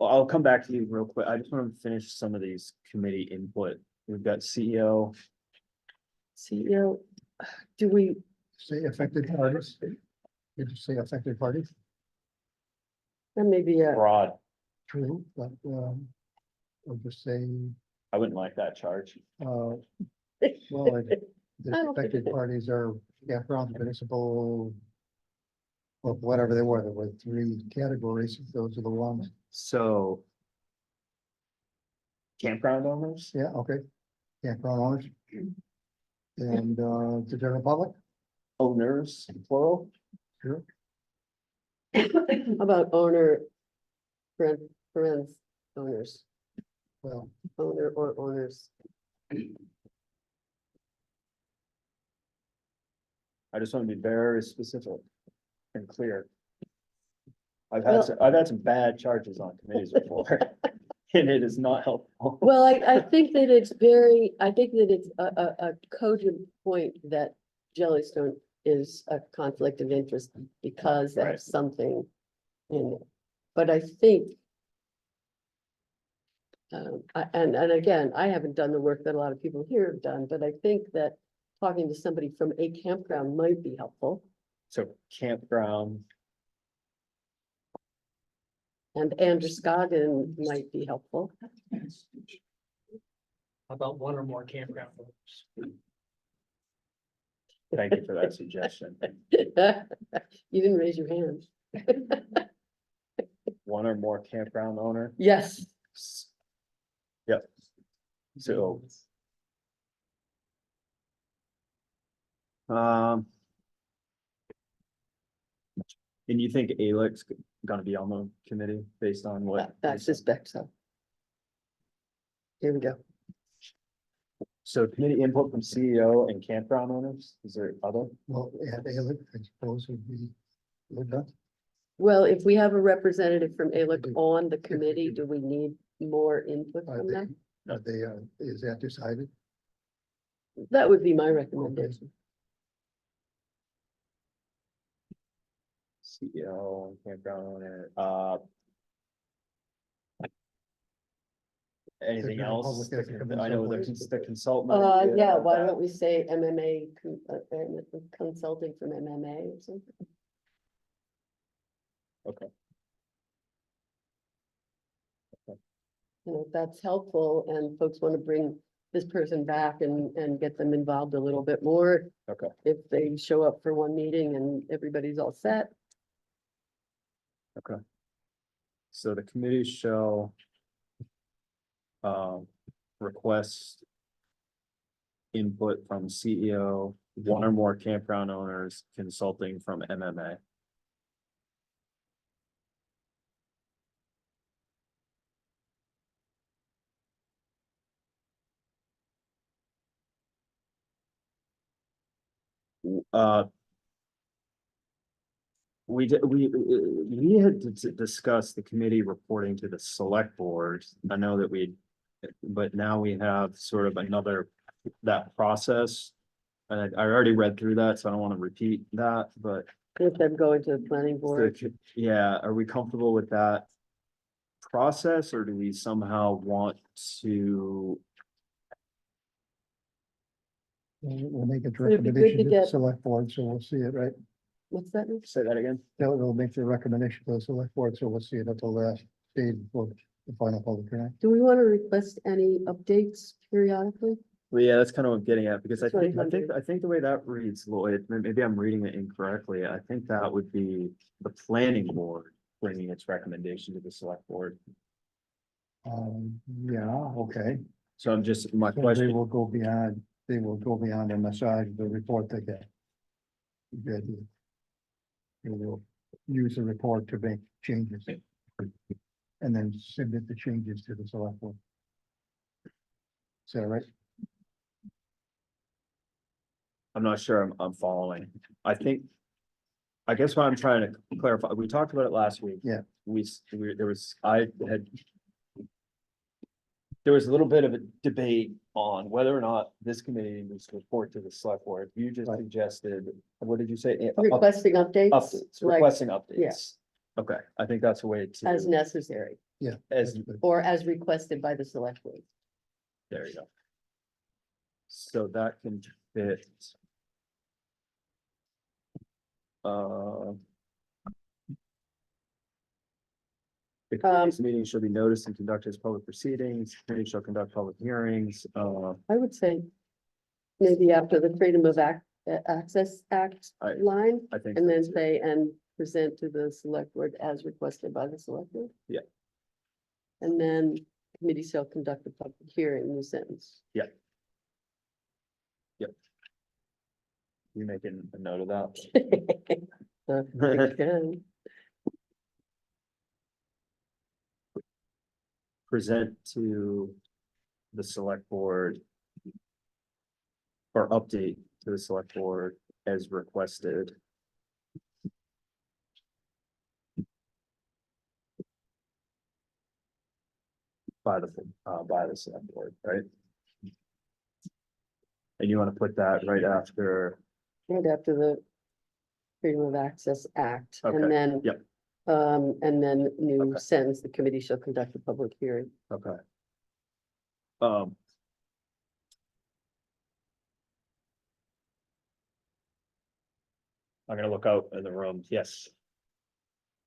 I'll come back to you real quick. I just want to finish some of these committee input we've got CEO. CEO, do we, Say affected parties. Did you say affected parties? that may be a, Broad. True, but, or just say, I wouldn't like that charge. well, I the don't think affected it- parties are campgrounds, municipal. Well, whatever they were, there were three categories, those are the ones, So. Campground owners? yeah, okay, campground owners. And, the general public, Owners, plural? sure, how about owner, friends, owners, well, owner or owners? I just want to be very specific and clear. Well- I've had some bad charges on committees before, and it is not helpful. Well, I think that it's very, I think that it's a cogent point that Jellystone is a conflict of interest because Right. there's something in it. But I think and again, I haven't done the work that a lot of people here have done, but I think that talking to somebody from a campground might be helpful. So campground, And Androscoggin might be helpful. How about one or more campground owners? thank you for that suggestion. You didn't raise your hand. One or more campground owner. Yes. Yep. So. And you think Alec's gonna be on the committee based on what? I suspect so. Here we go. So committee input from CEO and campground owners, is there other? well, and Alec, I suppose would be. Would that? Well, if we have a representative from ALEC on the committee, do we need more input Are from they, them? is that decided? That would be my recommendation. CEO and campground owner, anything General else? public has to come in I know someplace. the consultant. Yeah, why don't we say MMA, consulting from MMA or something? Okay. You know, if that's helpful and folks want to bring this person back and get them involved a little bit more. Okay. If they show up for one meeting and everybody's all set. So the committee shall request input from CEO, one or more campground owners, consulting from MMA. We did, we had discussed the committee reporting to the select board. I know that but now we have sort of another, that process. And I already read through that, so I don't want to repeat that, but If them going to the planning board. yeah, are we comfortable with that process, or do we somehow want to? We'll make a It'd be good to recommendation to the get- select board, so we'll see it, right? What's that? Say that again? They'll make the recommendation to the select board, so we'll see it at the last stage before the final public hearing. Do we want to request any updates periodically? Well, yeah, that's kind of what I'm getting at, because That's what I'm wondering. I think the way that reads, Lloyd, maybe I'm reading it incorrectly. I think that would be the planning board bringing its recommendation to the select board. Yeah, okay. So I'm just, my So they question, will go beyond, and massage the report they get. They will use the report to make changes. And then submit the changes to the select board. Is that right? I'm not sure I'm following. I guess what I'm trying to clarify, we talked about it last week. Yeah. There was a little bit of a debate on whether or not this committee needs to report to the select board. You just Right. suggested, what did you say? Requesting updates? Updates, like, requesting updates. yeah. Okay, I think that's a way to. As necessary, Yeah. As, that's good. or as requested by the select board. there you go. So that can fit. The committee's meeting shall be noticed and conducted as public proceedings, committee shall conduct public hearings, I would say maybe after the Freedom of Access Act I- line, I think. and then that's it. say, and present to the select board as requested by the select board. Yeah. And then committee shall conduct a public hearing, new sentence. You making a note of that? Again, Present to the select board. Or update to the select board as requested. By the select board, right? And you want to put that right after, right after the Freedom of Access Act, Okay, and then. yep. And then new Okay. sentence, the committee shall conduct a public hearing. okay. I'm gonna look out in the room, yes.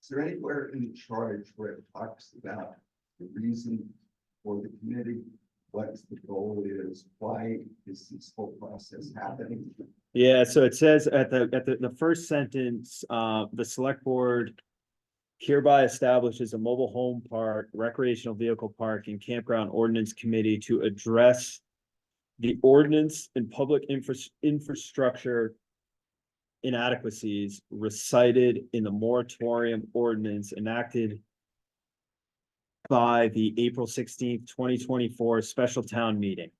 Is there anywhere in the charge where it talks about the reason for the committee? What the goal is, why is this whole process happening? Yeah, so it says at the first sentence, the select board. Hereby establishes a mobile home park, recreational vehicle park and campground ordinance committee to address. The ordinance and public infrastructure. Inadequacies recited in the moratorium ordinance enacted. By the April 16th, 2024 special town meeting.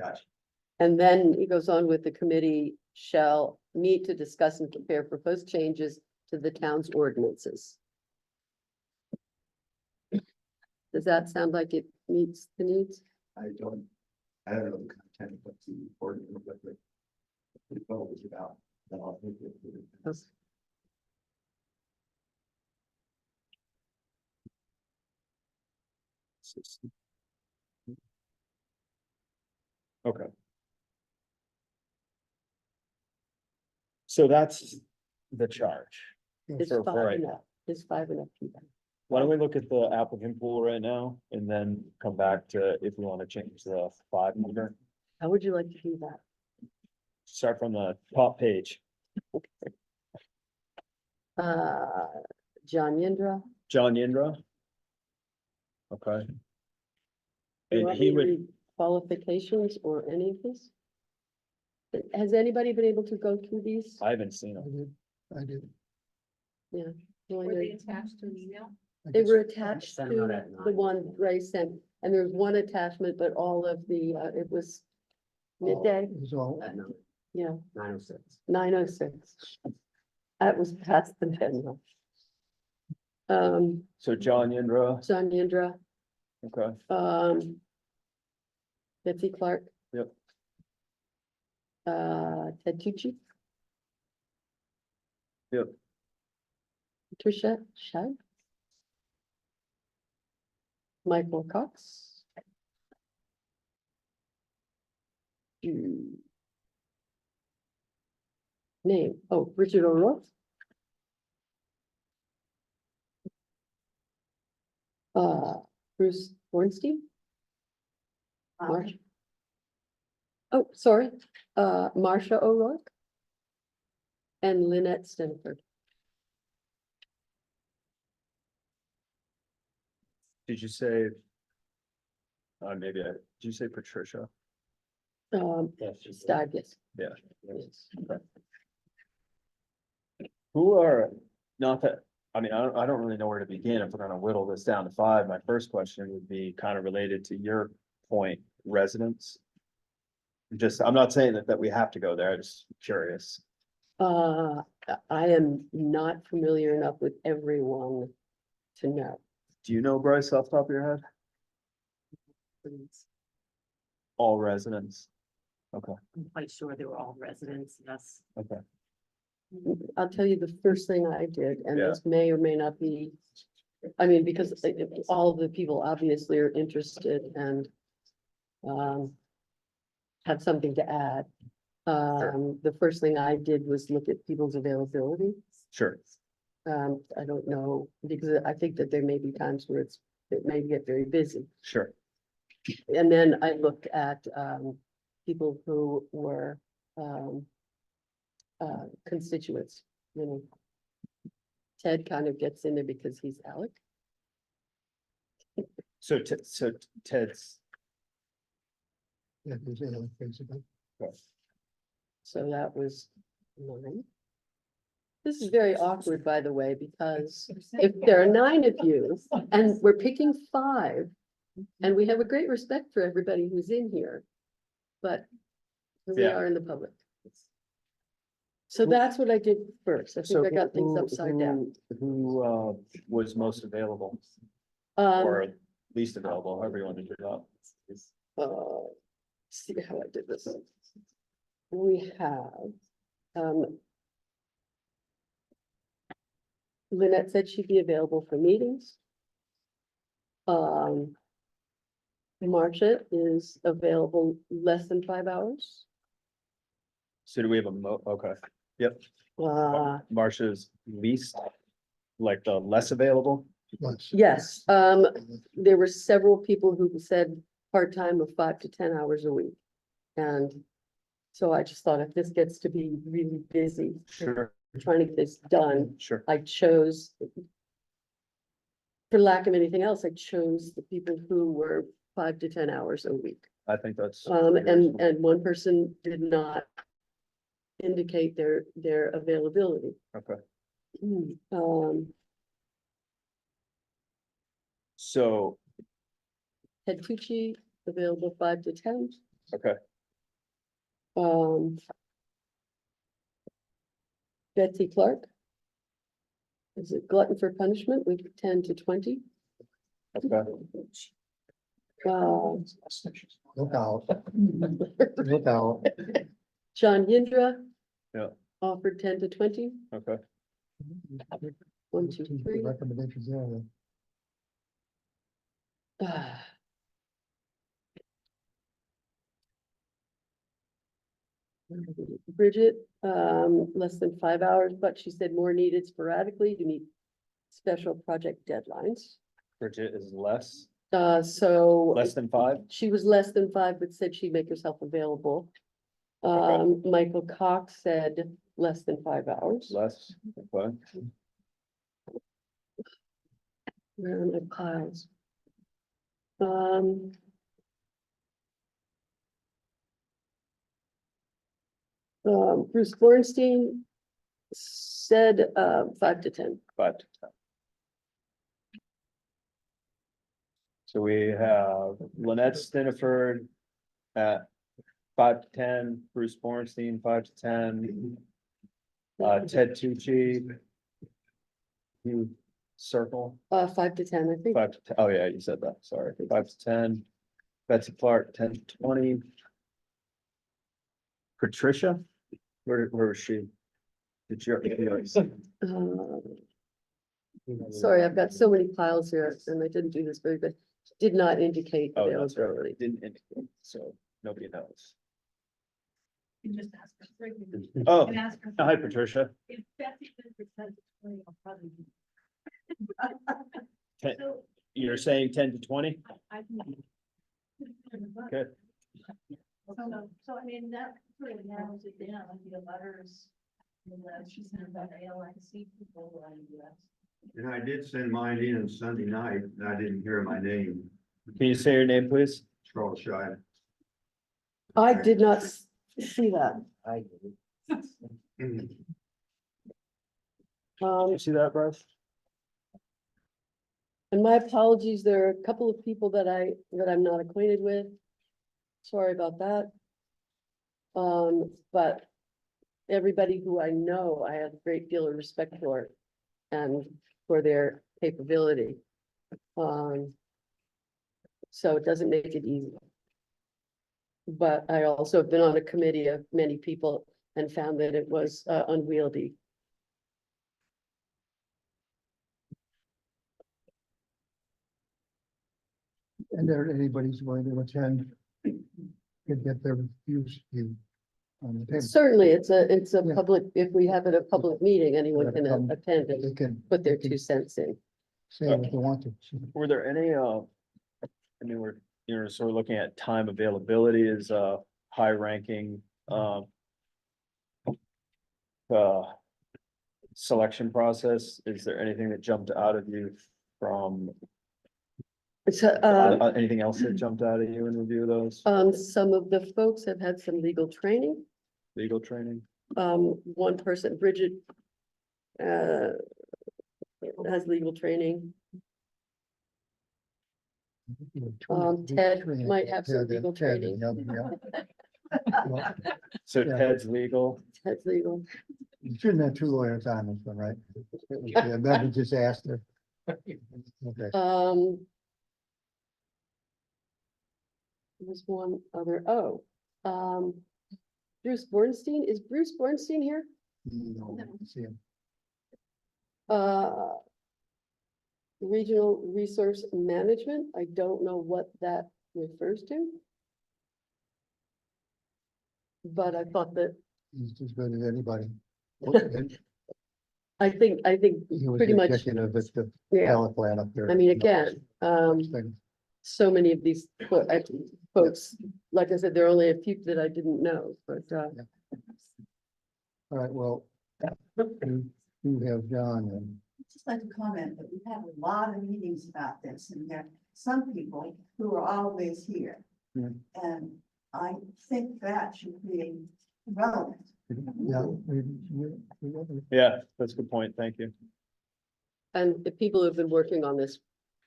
Gotcha. And then he goes on with the committee shall meet to discuss and compare proposed changes to the town's ordinances. Does that sound like it meets the needs? I don't know the content of the ordinance, but the vote was about. That I'll think it. Okay. So that's the charge. Is For five right enough? Is five enough? Why don't we look at the applicant pool right now and then come back to if we want to change the 5 number? How would you like to do that? Start from the top page. John Yindra? John Yindra. Okay. You And want he me to would, read qualifications or any of this? Has anybody been able to go through these? I haven't seen I him. did, I did. No, I Were know. they attached to an email? I They guess- were attached Sent them out to at the 9. one Ray sent, and there was one attachment, but all of the, it was midday, It was all, At yeah, 9:06. 9:06. That was past the deadline. So John Yindra, John Yindra, okay, Betsy Clark. Yep. Ted Tucci. Yep. Patricia Shad. Michael Cox. Name, oh, Richard O'Rourke. Bruce Bornstein. Marsh. Oh, sorry, Marcia O'Rourke. And Lynette Stenford. did you say? Did you say Patricia? Yes, she said. Stag, yes. Yeah. Yes. Who are, not that, I mean, I don't really know where to begin if we're gonna whittle this down to 5. My first question would be kind of related to your point, residents. I'm not saying that we have to go there, I'm just curious. I am not familiar enough with everyone to know. Do you know Bryce off the top of your head? All residents? Okay, I'm quite sure they were all residents, yes. okay. I'll tell you the first thing I did, and Yeah. this may or may not be. I mean, because all of the people obviously are interested and. have something to add. The first thing I did was look at people's availability. Sure. I don't know, because I think that there may be times where it may get very busy. Sure. And then I looked at, people who were, constituents, you know. Ted kind of gets in there because he's Alec. So Ted's, Yeah, there's a basically. So that was 9. This is very awkward, by the way, because if there are 9 of you and we're picking 5, and we have a great respect for everybody who's in here, but here we Yeah. are in the public. So that's what I did first. I so think I got things who- upside down. Who was most available Um, or least available, however you want to do that? See how I did this. We have, Lynette said she'd be available for meetings. Marcia is available less than 5 hours. So do we have okay, yep. Marcia's least, like the less available? Yes, there were several people who said part-time of 5 to 10 hours a week. And so I just thought if this gets to be really busy, Sure, trying to get this done, sure. I chose, for lack of anything else, I chose the people who were 5 to 10 hours a week. I think that's. And one person did not indicate their availability. Okay, Um, so, Ted Tucci, available 5 to 10. okay, Betsy Clark. Is it glutton for punishment with 10 to 20? okay. Look out. Look out. John Yindra. Yeah. Offered 10 to 20. Okay, 1, 2, 3. Recommendations there. Bridget, less than 5 hours, but she said more needed sporadically to meet special project deadlines. Bridget is less So than 5? she was less than 5, but said she'd make herself available. Michael Cox said less than 5 hours. Less, okay. Where are my piles? Bruce Bornstein said, 5 to 10. 5 to 10. So we have Lynette Stiniford at 5 to 10, Bruce Bornstein, 5 to 10. Ted Tucci. You circle, 5 to 10, I think. 5 to 10, oh yeah, you said that, sorry, 5 to 10. Betsy Clark, 10 to 20. Patricia, where was she? Did you? Sorry, I've got so many piles here and I didn't do this very good. Did not indicate Oh, that's right, availability. didn't indicate, so nobody knows. You can just ask her. Oh, You can ask her. hi Patricia. If Betsy says it's 20, I'll probably do. Ten- So You're saying 10 to 20? I can. Good. So I mean, that sort of narrows it down, like the letters. And she sent about ALIC people around the US. And I did send mine in Sunday night, and I didn't hear my name, Can you say your name, please? Charles Shy. I did not see that. I Did you see that, Bryce? And my apologies, there are a couple of people that I'm not acquainted with. Sorry about that. But everybody who I know, I have a great deal of respect for and for their capability. So it doesn't make it easy. But I also have been on a committee of many people and found that it was unwieldy. And there anybody's going to attend. could get their views on the table. Certainly, it's a Yeah. public, if we have it a public meeting, anyone can Come- attend They and can. put their they can 2 cents in. Say what they want to. Were there any, I mean, we're, sort of looking at time availability as a high ranking, selection process. Is there anything that jumped out of you from, So, anything else that jumped out at you in review of those some of the folks have had some legal training. legal training? One person, Bridget, has legal training. Ted might have some legal training. So Yeah. Ted's legal. Ted's legal. You shouldn't have 2 lawyers on this one, right? The amendment just asked her. Okay. There's one other, Bruce Bornstein, is Bruce Bornstein here? No, see him. Regional Resource Management, I don't know what that refers to. But I thought that, He's as good as anybody. I think He was pretty the much, executive at the yeah, power plant up there. I mean, again, Thing. so many of these folks, like I said, there are only a few that I didn't know, but, All right, well, you have John and I'd just like to comment that we've had a lot of meetings about this, and there are some people who are always here. Yeah. And I think that should be relevant. yeah. Yeah, that's a good point. Thank you. and the people who've been working on this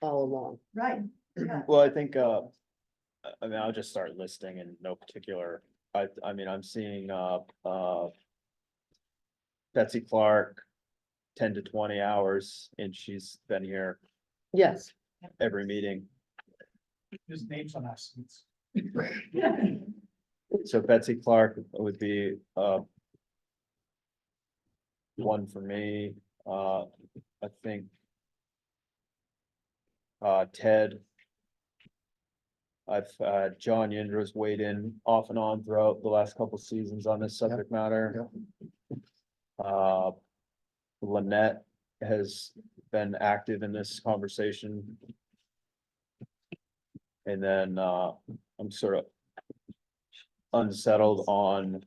all along. Right, yeah. Well, I think, I mean, I'll just start listing in no particular, I mean, I'm seeing, Betsy Clark, 10 to 20 hours, and she's been here Yes, every meeting. His name's on us. So Betsy Clark would be, one for me, I think. Ted. I've, John Yendra's weighed in off and on throughout the last couple seasons on this subject matter. Lynette has been active in this conversation. And then, I'm sort of unsettled on.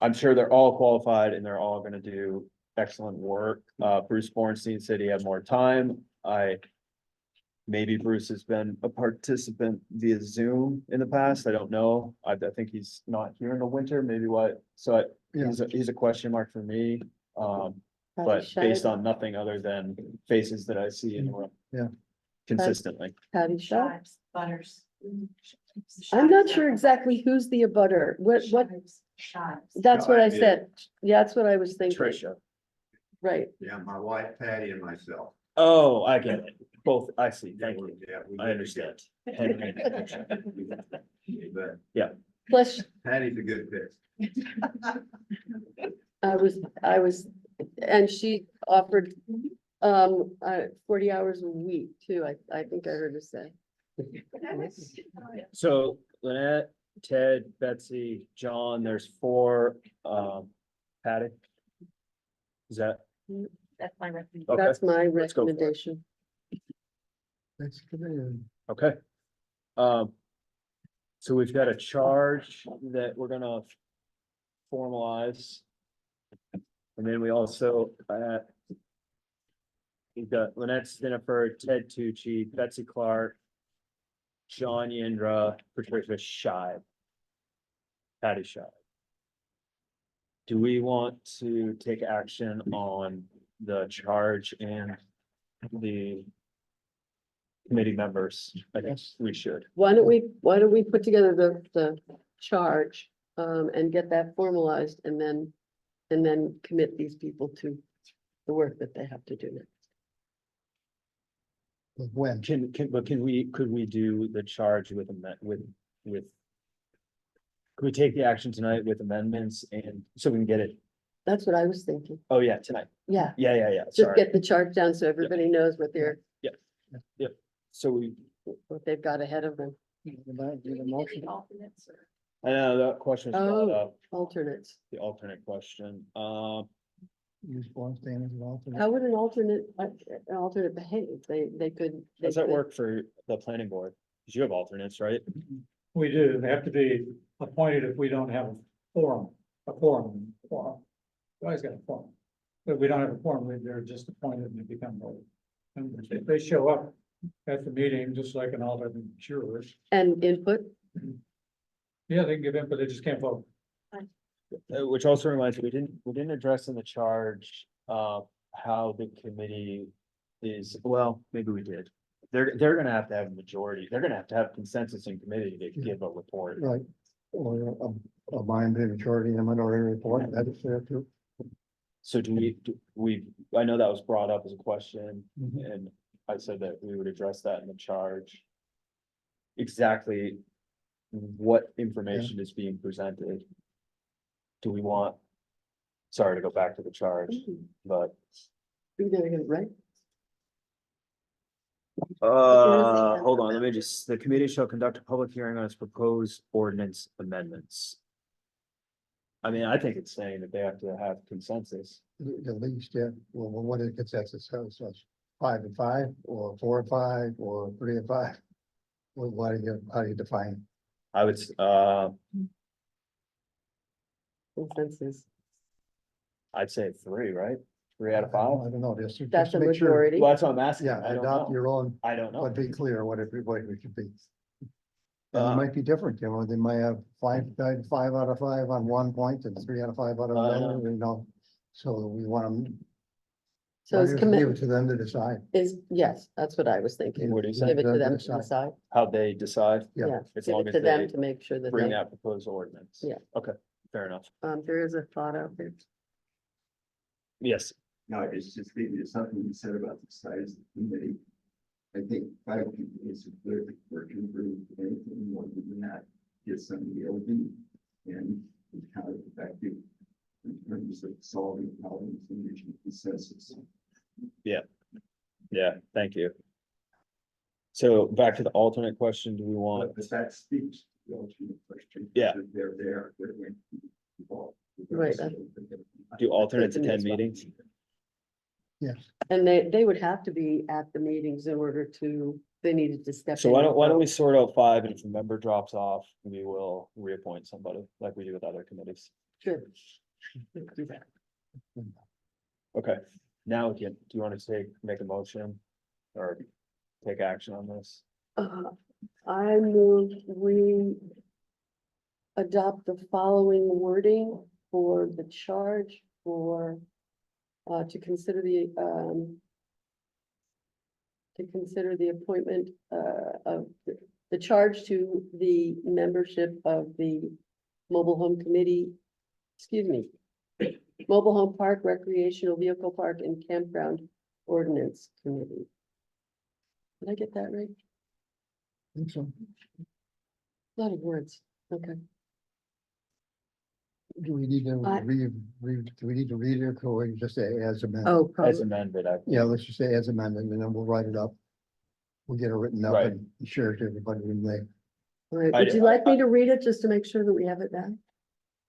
I'm sure they're all qualified and they're all gonna do excellent work. Bruce Bornstein said he had more time. Maybe Bruce has been a participant via Zoom in the past. I don't know. I think he's not here in the winter, maybe what, so he's a question mark for me. But based on nothing other than faces that I see in the room. Yeah. Consistently. Patty Shaw. Shives, butters. I'm not sure exactly who's the abutter. What, Shives. that's what I Shive, yeah. said. Yeah, that's what I was thinking. Tricia. Right. Yeah, my wife Patty and myself. Oh, I get it. Both, I see. Thank you. Yeah, we I understand. Henry. But Plus, Patty's a good pick. I was, and she offered, 40 hours a week too. I think I heard her say. So Lynette, Ted, Betsy, John, there's 4, Patty? Is that, That's my recommendation. okay, That's my let's go for it. recommendation. That's good. Okay. So we've got a charge that we're gonna formalize. And then we also, we've got Lynette Stinifer, Ted Tucci, Betsy Clark, John Yendra, Patricia Shive. Patty Shive. Do we want to take action on the charge and the committee members? I think we should. Why don't we put together the charge, and get that formalized and then commit these people to the work that they have to do next. When? Could we do the charge with could we take the action tonight with amendments and so we can get it? That's what I was thinking. Oh, yeah, tonight. Yeah, Yeah, just sorry. get the charge down so everybody knows what they're, So we, what they've got ahead of them. The motion. Alternates or? I know that question was brought Oh. up, Alternates. the alternate question. Use one stand as an alternate. How would an alternate behave? They could. they Does that could- work for the planning board? Cause you have alternates, right? We do, they have to be appointed if we don't have a quorum. We always got a quorum. But we don't have a quorum, they're just appointed and they become voting. And if they show up at the meeting, just like an alternate jurors, And input, yeah, they can give input, they just can't vote. Which also reminds me, we didn't address in the charge, how the committee is, well, maybe we did. They're gonna have to have a majority, they're gonna have to have consensus in committee to give a report. Right, or a minority majority and a minority report, that is fair too. So I know that was brought up as a question, Mhm. and I said that we would address that in the charge. Exactly what information is being presented? Do we want? Sorry to go back to the charge, but. you're gonna get it right. Hold on, let me just, the committee shall conduct a public hearing on its proposed ordinance amendments. I mean, I think it's saying that they have to have consensus. At least, yeah, well, what is consensus, so it's 5 and 5, or 4 and 5, or 3 and 5? How do you define? I would, Consensus. I'd say 3, right? 3 out of I 5? don't know, just. That's to a make sure- majority. Well, that's what I'm asking. Yeah, I don't adopt know. your own, I don't know. but be clear what it should be. And Uh, it might be different, they might have 5 out of 5 on one point and 3 out of 5 out of another, so we want them. So it's Give it to them to decide. yes, that's what I was thinking. What do you say? Give it to Them to them to decide. decide. How they decide, Yeah, as give long it as to them they to make sure that bring they, that proposed ordinance. Yeah. Okay, fair enough. there is a thought out there. Yes, No, it's just maybe there's something you said about the size of the committee. I think 5 people is a good working group, anything more than that, is somebody LD and it's kind of effective in terms of solving problems and reaching consensus. yeah, thank you. So back to the alternate question, do we want, But that speaks to the ultimate question. Yeah. That they're there, they're going to be involved. Right, do alternates to me attend as well. meetings? Yes, And they would have to be at the meetings in order to, they needed to step in. So why and don't we vote. sort out 5, and if a member drops off, we will reappoint somebody like we do with other committees. Sure. Do that. Okay, now we can, do you want to make a motion or take action on this? I move we adopt the following wording for the charge for, to consider the appointment, of the charge to the membership of the mobile home committee, excuse me, mobile home park, recreational vehicle park and campground ordinance committee. Did I get that right? I think so. A lot of words, okay. Do we need to I- do we need to read it, or we just say as amended? Oh, As probably, amended, I. Yeah, let's just say as amended, and then we'll write it up. We'll get it written up Right. and share it to everybody when they. all right, I- would you like me to read it just to make sure that we have it down?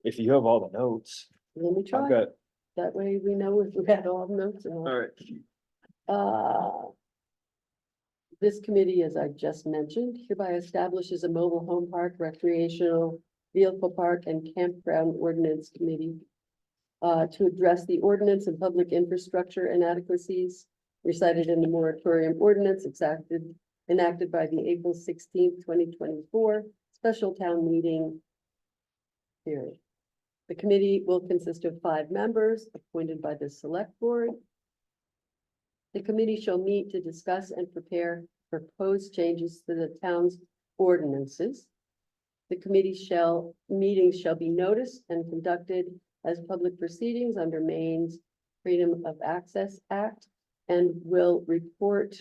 If you have all the notes, Let me I've try, got, that way we know if we had all the notes or not. all right, This committee, as I just mentioned, hereby establishes a mobile home park, recreational vehicle park and campground ordinance committee to address the ordinance and public infrastructure inadequacies recited in the moratorium ordinance enacted by the April 16th, 2024 special town meeting period. The committee will consist of 5 members appointed by the select board. The committee shall meet to discuss and prepare proposed changes to the town's ordinances. The meetings shall be noticed and conducted as public proceedings under Maine's Freedom of Access Act and will report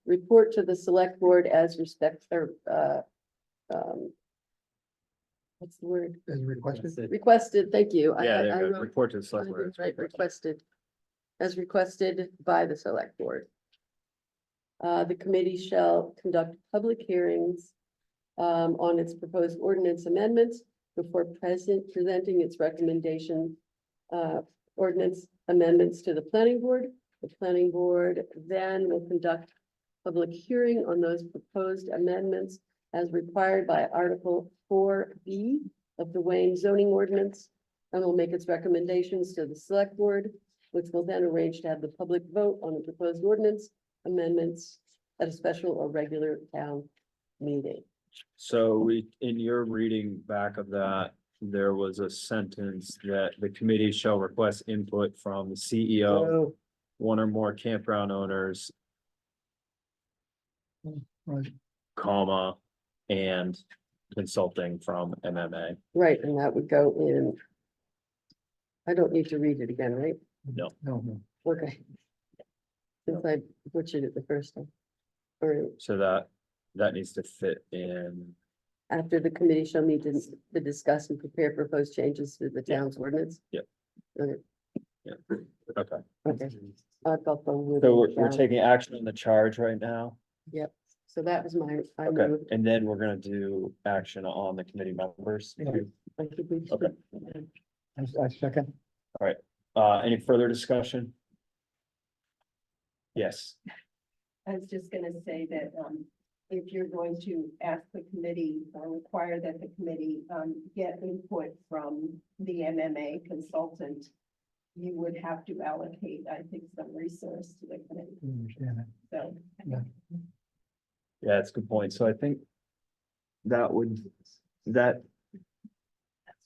report to the select board as what's the word? As requested. Requested, thank you. yeah, there I you go. wrote- Report to the select I board. think it's right, requested, as requested by the select board. The committee shall conduct public hearings on its proposed ordinance amendments before presenting its recommendation ordinance amendments to the planning board. The planning board then will conduct public hearing on those proposed amendments as required by Article 4B of the Wayne zoning ordinance, and will make its recommendations to the select board, which will then arrange to have the public vote on the proposed ordinance amendments at a special or regular town meeting. So we, in your reading back of that, there was a sentence that the committee shall request input from the CEO, Oh, one or more campground owners, right. comma, and consulting from MMA. Right, and that would go in. I don't need to read it again, right? No, No, Okay. Since I butchered it the first time. All right, so that needs to fit in. after the committee shall meet to discuss and prepare proposed changes to the town's ordinance. Yep. Okay, Okay, okay. I thought the word so we're down. taking action on the charge right now. Yep, so that was my, I Okay, moved. and then we're gonna do action on the committee members. I think we Okay. I second. Any further discussion? Yes, I was just gonna say that, if you're going to ask the committee or require that the committee, get input from the MMA consultant, you would have to allocate, I think, some resource to the committee, I understand it. so. yeah, it's a good point. So I think that would, that,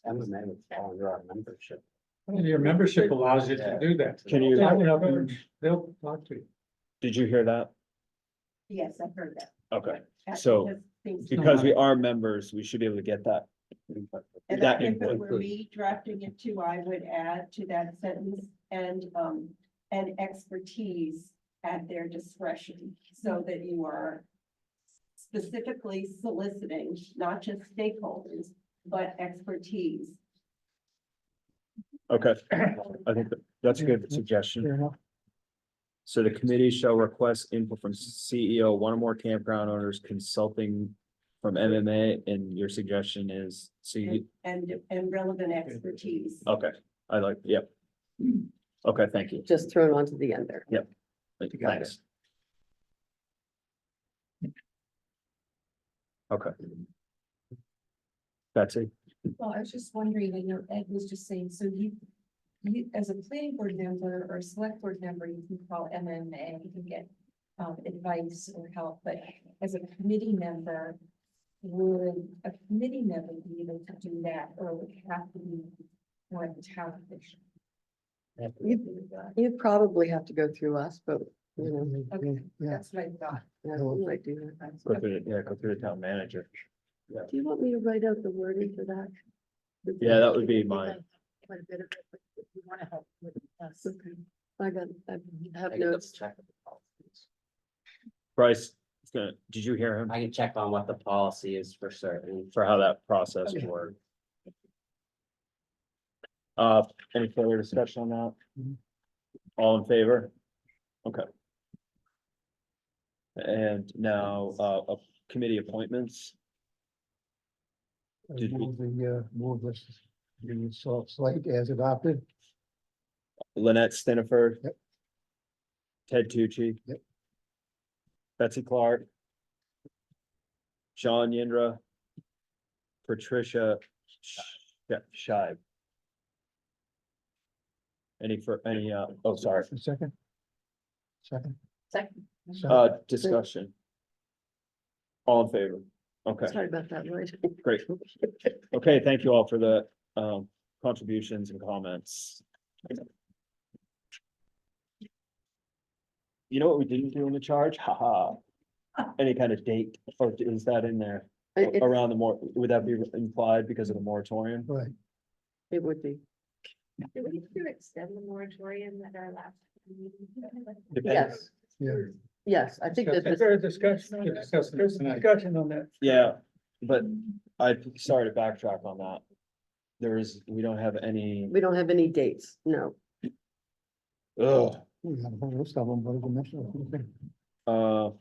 MMA would fall under our membership. And your membership allows you to do that. Can you- They'll talk to you. did you hear that? Yes, I've heard that. Okay, That So, just seems- because we are members, we should be able to get that. And that if it input. were me drafting it too, I would add to that sentence and expertise at their discretion, so that you are specifically soliciting, not just stakeholders, but expertise. Okay, I think that's a good suggestion. Fair enough. So the committee shall request input from CEO, one or more campground owners consulting from MMA, and your suggestion is C, And relevant expertise. okay, I like, yep. Okay, thank you. Just thrown onto the end there. Thanks. Okay. Betsy, Well, I was just wondering, Ed was just saying, so you, as a planning board member or a select board member, you can call MMA, you can get advice or help, but as a committee member, would a committee member be able to do that, or would it have to be one of the town official? You probably have to go through us, but, you know, Okay, Yeah, that's what I thought. yeah, we might do that. go through, go through the town manager. Do you want me to write out the wording for that? Yeah, that would be my, Quite a bit of it, but if you want to help with us. Okay. I have I can double notes. check with the policies. Bryce, is gonna, did you hear him I can check on what the policy is for certain. for how that process worked? Any further discussion on that? Mhm. All in favor? Okay. And now, committee appointments. Did we- move this, the slate as adopted. Lynette Stinifer. Yep. Ted Tucci. Yep. Betsy Clark. John Yindra. Patricia Shive. Oh, sorry, Second. Second. discussion. All in favor? Okay, Sorry about that, Lloyd. great. Okay, thank you all for the contributions and comments. You know what we didn't do in the charge? Haha. Any kind of date, or is that in there It around the more, would that be implied because of the moratorium? Right. it would be, Do we need to extend the moratorium at our last meeting? Depends. yes, yes, I think that this, Discussion on that. Yeah, but I, sorry to backtrack on that. We don't have any, we don't have any dates, no. ugh, We got a whole list of them, but it's a mess of them. Do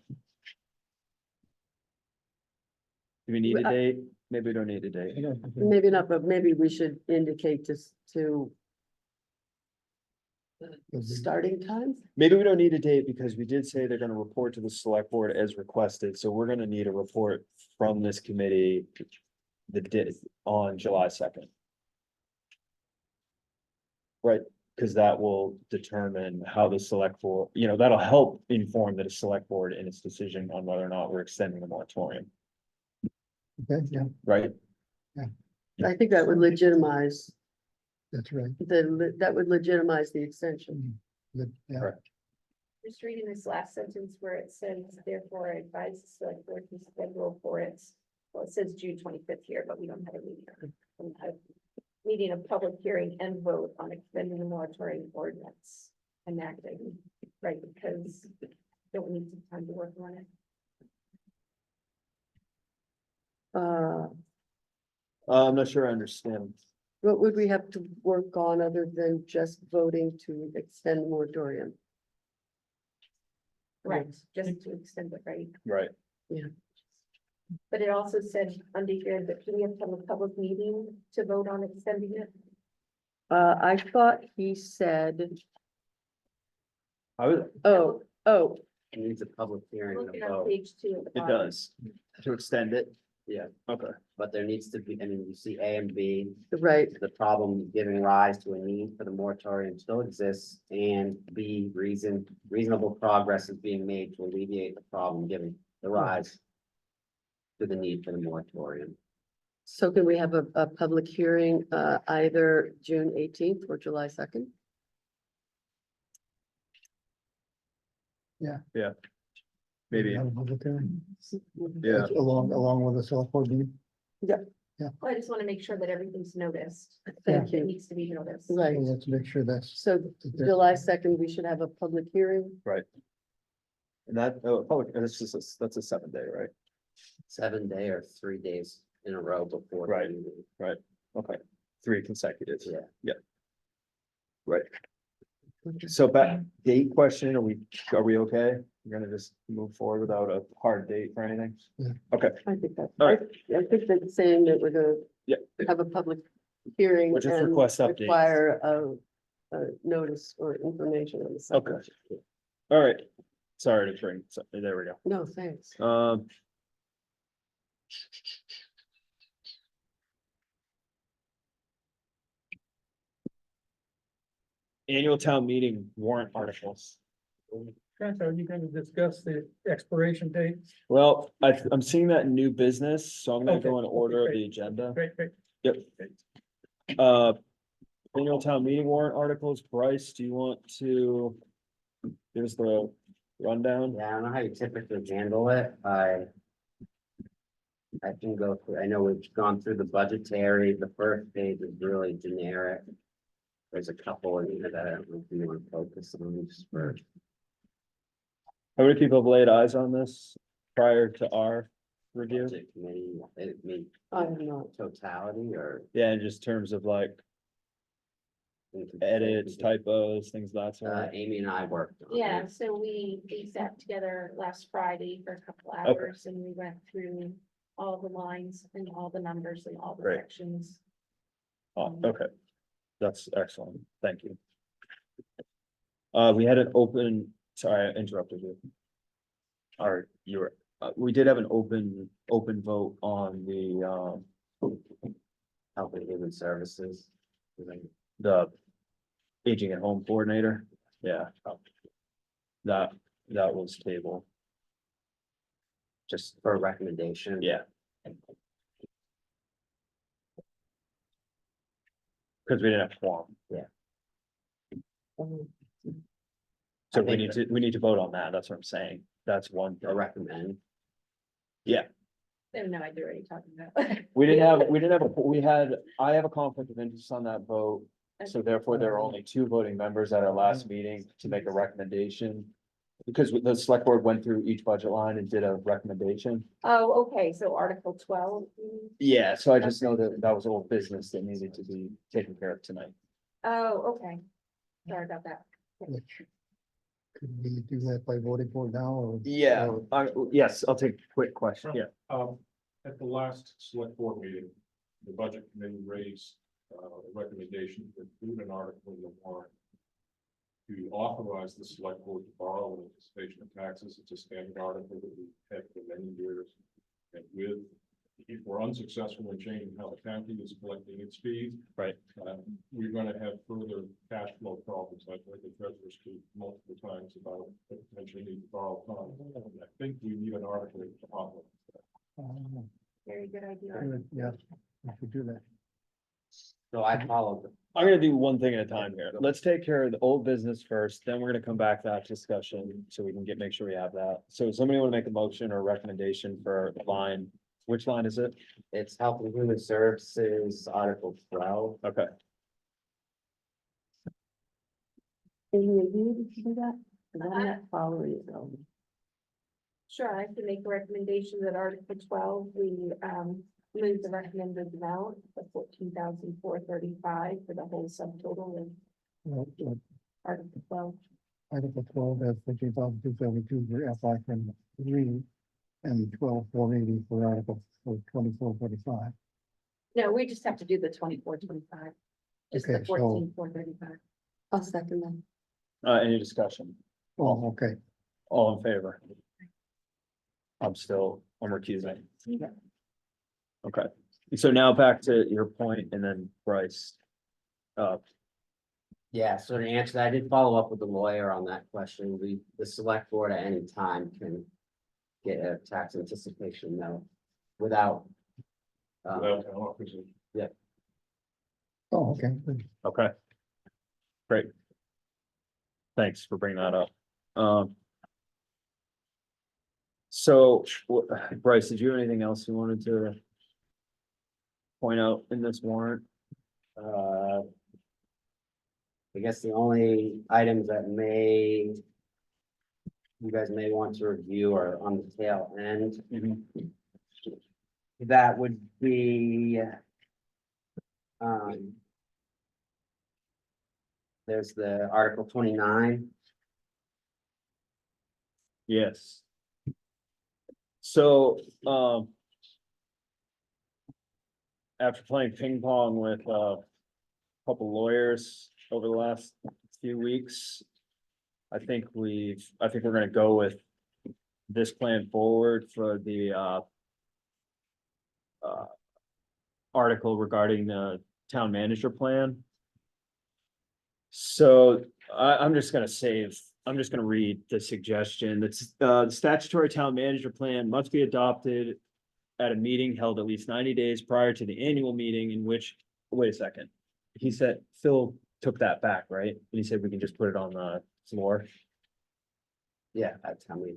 we need a I- date? Maybe we don't need a date. Maybe not, but maybe we should indicate just to starting time. Maybe we don't need a date because we did say they're gonna report to the select board as requested, so we're gonna need a report from this committee. The day on July 2nd. Right, because that will determine how the select board, that'll help inform the select board in its decision on whether or not we're extending the moratorium, Okay, yeah, right? I think that would legitimize, that's right. that would legitimize the extension. Good, yeah. Correct. Just reading this last sentence where it says, therefore, I advise the select board to schedule for its, well, it says June 25th here, but we don't have a meeting of public hearing and vote on extending the moratorium ordinance enacting, right, because don't we need some time to work on it? I'm not sure I understand. What would we have to work on other than just voting to extend the moratorium? Right, just to extend it, right? Right. But it also said under here that we have to have a public meeting to vote on extending it. I thought he said, I was, oh, It needs a public hearing and Looking a on vote, page 2 at the it bottom. does, to extend it, yeah, okay, but there needs to be, I mean, you see A and B. right, The problem giving rise to a need for the moratorium still exists, and B, reasonable progress is being made to alleviate the problem, given the rise to the need for the moratorium. so can we have a public hearing, either June 18th or July 2nd? maybe, Have a public hearing. yeah, Along with the select board meeting. Well, I just want to make sure that everything's noticed. Thank It you. needs to be noticed. Right, So let's make sure that's. so that- July 2nd, we should have a public hearing. and that, that's just, that's a 7-day, right? 7 day or 3 days in a row before. the Right. meeting. Okay, 3 consecutive. Yeah. Right. So back, date question, are we okay? We're gonna just move forward without a hard date for anything? I think that, All right. I think that's saying that we're gonna Yeah. have a public hearing We'll just and request updates. require a notice or information on the subject. All right, sorry to bring, so, there we go. No, thanks. Annual town meeting warrant articles. Trent, are you gonna discuss the expiration date? Well, I'm seeing that in new business, so I'm gonna go in Okay, order of great. the agenda. Great, great. Yep. Annual town meeting warrant articles, Bryce, do you want to? Give us the rundown? Yeah, I don't know how you typically handle it, I can go through, I know we've gone through the budgetary, the first page is really generic. There's a couple in here that I don't know if you want to focus on just for. How many people have laid eyes on this prior to our review? Budget committee, I mean, I have not. totality or. Yeah, in just terms of like edits, typos, things of that sort. Amy and I worked on it. Yeah, so we sat together last Friday for a couple Okay. hours and we went through all the lines and all the numbers and all the Great. sections. Oh, okay. That's excellent. Thank you. We had an open, sorry, I interrupted you. Or you were, we did have an open vote on the, Health and Human Services. the aging at home coordinator. Yeah. That was table. Just for a recommendation. Yeah. Cause we didn't have quorum. So I think we need to vote on that. That's what I'm saying. That's one. Or recommend. They have no idea what you're talking about. I have a conflict of interest on that vote. So therefore, there are only 2 voting members at our last meeting to make a recommendation. Because the select board went through each budget line and did a recommendation. Oh, okay, so Article 12. Yeah, so I just know that that was old business that needed to be taken care of tonight. Oh, okay. Sorry about that. Which, Could we do that by voting for it now or? Yeah, or- yes, I'll take a quick question, yeah. At the last select board meeting, the budget committee raised a recommendation to include an article in the warrant to authorize the select board to borrow in anticipation of taxes. It's a standard article that we've had for many years. And if we're unsuccessful in changing how the county is collecting its fees. Right. We're gonna have further cash flow problems. I've heard the treasurer speak multiple times about the potential need to borrow funds. And I think we need an article to authorize that. Very good idea. Yeah, we should do that. So I followed. I'm gonna do one thing at a time here. Let's take care of the old business first, then we're gonna come back to that discussion, so we can make sure we have that. So somebody wanna make a motion or recommendation for line, which line is it? It's Health and Human Services, Article 12. Okay, Amy, are you to do that? 'Cause I'm not following it though. Sure, I can make a recommendation that Article 12, we move the recommended amount of 14,435 for the whole subtotal of Article 12. Article 12 has 14,272 for FY 23 and 12,480 for Article for 24-25. No, we just have to do the 24-25. Just the Okay, so- 14,435. I'll second that. any discussion? Oh, okay. All in favor? I'm recusing. Yeah. Okay, so now back to your point and then Bryce. Yeah, so to answer that, I did follow up with the lawyer on that question. The select board at any time can get a tax anticipation note without. Without an officer. Oh, okay. Good. Okay. Great. Thanks for bringing that up. So Bryce, did you have anything else you wanted to point out in this warrant? I guess the only items that you guys may want to review are on the tail end. That would be. There's the Article 29. Yes. So, after playing ping pong with a couple lawyers over the last few weeks, I think we're gonna go with this plan forward for the article regarding the town manager plan. So I'm just gonna read the suggestion. That's the statutory town manager plan must be adopted at a meeting held at least 90 days prior to the annual meeting in which, wait a second. He said, Phil took that back, right? And he said we can just put it on the floor. Yeah, that's how we.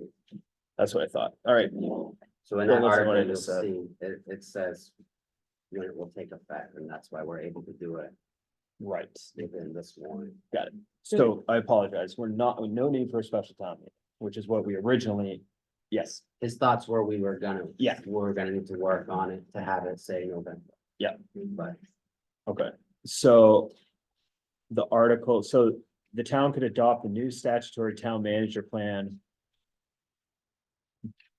That's what I thought. All right. So in Well, that that's what I article, you'll just said. see, it says. When it will take effect, and that's why we're able to do it Right. within this one. Got it. So I apologize. No need for a special town meeting, which is what we originally, yes, His thoughts were we were Yeah. gonna need to work on it to have it say November. Yeah. But okay. So so the town could adopt the new statutory town manager plan.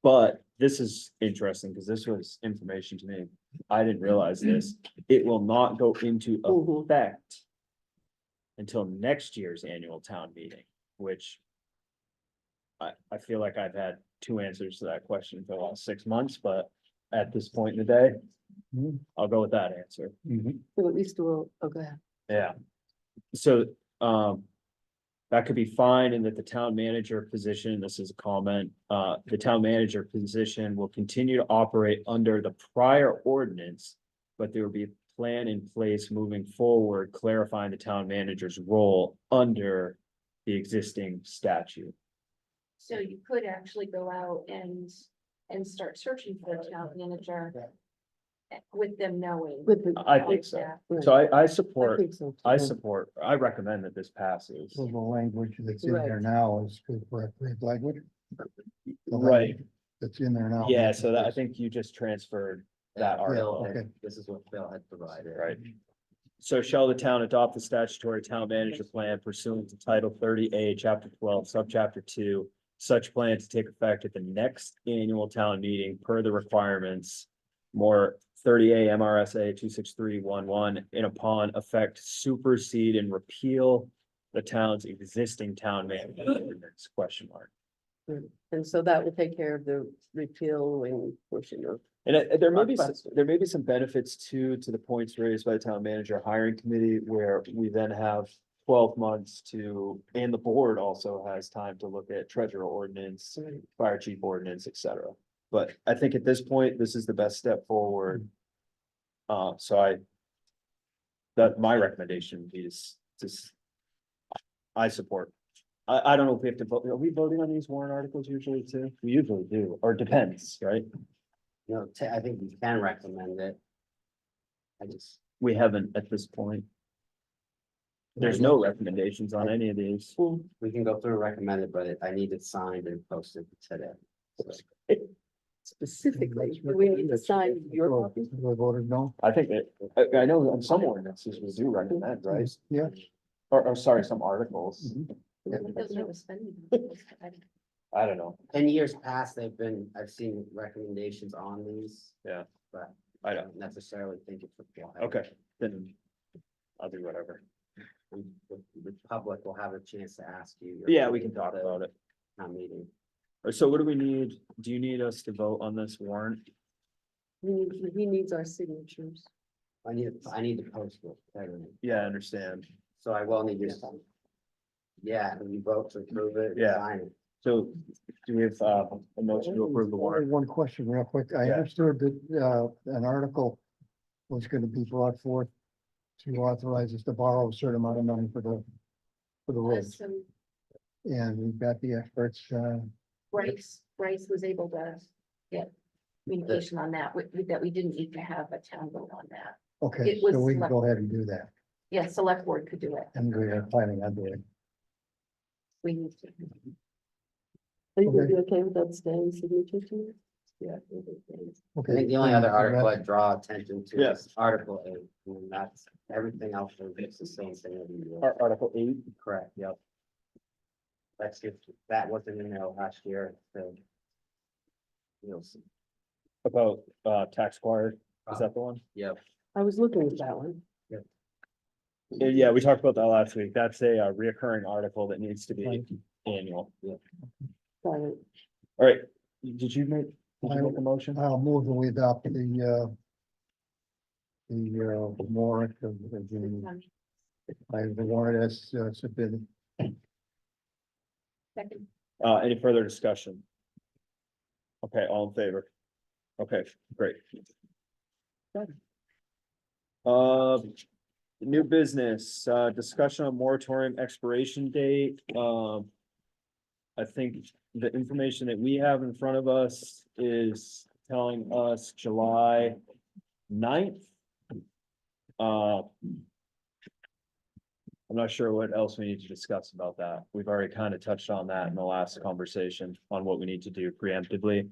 But this is interesting because this was information to me. I didn't realize this. It will not go into Mhm. effect until next year's annual town meeting, which I feel like I've had two answers to that question for the last 6 months, but at this point in the day, Mhm. I'll go with that answer. So at least we'll, oh, go ahead. Yeah. So, that could be fine, and that the town manager position, this is a comment, the town manager position will continue to operate under the prior ordinance. But there will be a plan in place moving forward, clarifying the town manager's role under the existing statute. So you could actually go out and start searching for a town manager. With them knowing. With the. I think so. Right. So I I support, think so. I recommend that this passes. So the language that's in Right. there now is good for language. The Right. language That's in there now. Yeah, so that, I think you just transferred that Phil article, had- okay. This is what Phil had provided. right? so shall the town adopt the statutory town manager plan pursuant to Title 30A, Chapter 12, Subchapter 2, such plan to take effect at the next annual town meeting per the requirements more 30A MRSA 26311 and upon effect supersede and repeal the town's existing town manager ordinance, question mark. And so that will take care of the repealing portion of. And there may be, Requested. there may be some benefits to the points raised by the town manager hiring committee where we then have 12 months to, and the board also has time to look at treasurer ordinance, fire chief ordinance, et cetera. But I think at this point, this is the best step forward. That my recommendation would be is I support. I don't know if we have to vote. Are we voting on these warrant articles usually too? We usually do, or it depends, right? You know, I think you can recommend it. We haven't at this point. There's no recommendations on any of these. We can go through and recommend it, but I need it signed and posted today. So, Specifically, we need to sign your copy. We voted no. I think that, I know on some ordinances we do recommend, right? Yeah. Or sorry, some articles. It doesn't have a spending. I don't know. in years past, I've seen recommendations on these. Yeah. But I I don't, don't necessarily think it's required. okay, then I'll do whatever. And the public will have a chance to ask you. your Yeah, we can opinion talk at the about it. Town meeting. Or so what do we need? Do you need us to vote on this warrant? He needs our signatures. I need to post it. everything. Yeah, I understand. So I will need your. Yeah, and you vote to approve it. Yeah. Sign it. So do we have a motion to approve the Only warrant? one question real quick. I Yeah. understood that, an article was gonna be brought forth to authorize us to borrow a certain amount of money for the roads. Some And we've got the experts, Bryce was able to get communication on that, that we didn't need to have a town vote on that. okay, It was so we can select- go ahead and do that. Yeah, select board could do it. And we are planning on doing. We need to. Are you gonna Okay. be okay with that staying signature to it? Yeah. I think the only other article I'd draw attention to Yeah. is Article 8, and that's everything else is the same thing every year. Article 8, Correct, yep. That's if that wasn't in there last year, so. You'll see, about tax acquired, is that the one? yep, I was looking at that one. Yeah, we talked about that last week. That's a reoccurring article that needs to be annual. Got it. All right, did you make a motion? I'll move that we adopt the warrant of the warrant as submitted. Second. Any further discussion? Okay, all in favor? Okay, great. New business, discussion on moratorium expiration date, I think the information that we have in front of us is telling us July 9th. I'm not sure what else we need to discuss about that. We've already kind of touched on that in the last conversation on what we need to do preemptively.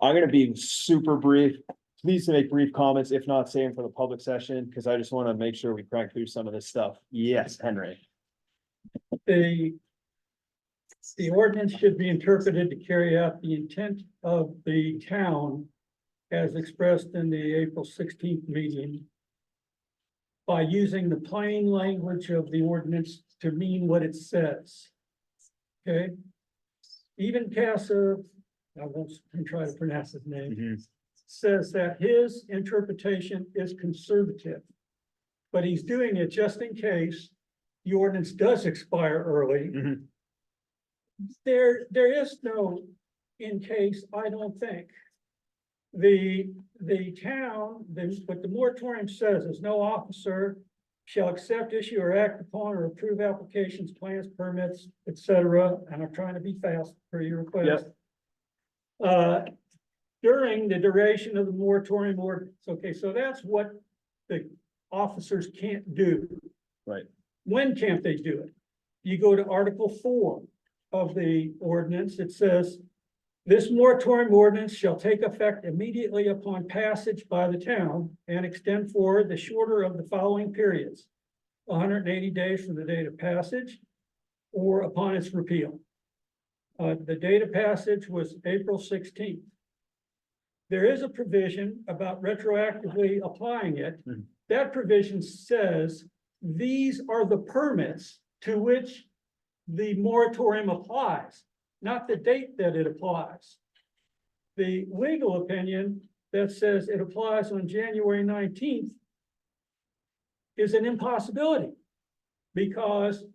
I'm gonna be super brief. Please make brief comments, if not same for the public session, because I just want to make sure we crack through some of this stuff. Yes, Henry. The ordinance should be interpreted to carry out the intent of the town as expressed in the April 16th meeting by using the plain language of the ordinance to mean what it says. Okay? Even Casa, I won't try to pronounce his name, says that his interpretation is conservative. But he's doing it just in case the ordinance does expire early. There is no in case, I don't think. The town, what the moratorium says is no officer shall accept, issue, or act upon or approve applications, plans, permits, etc. And I'm trying to be fast per your request. During the duration of the moratorium ordinance. Okay, so that's what the officers can't do. Right. When can't they do it? You go to Article 4 of the ordinance, it says This moratorium ordinance shall take effect immediately upon passage by the town and extend for the shorter of the following periods. 180 days from the date of passage or upon its repeal. The date of passage was April 16th. There is a provision about retroactively applying it. Mhm. That provision says these are the permits to which the moratorium applies, not the date that it applies. The legal opinion that says it applies on January 19th is an impossibility. Because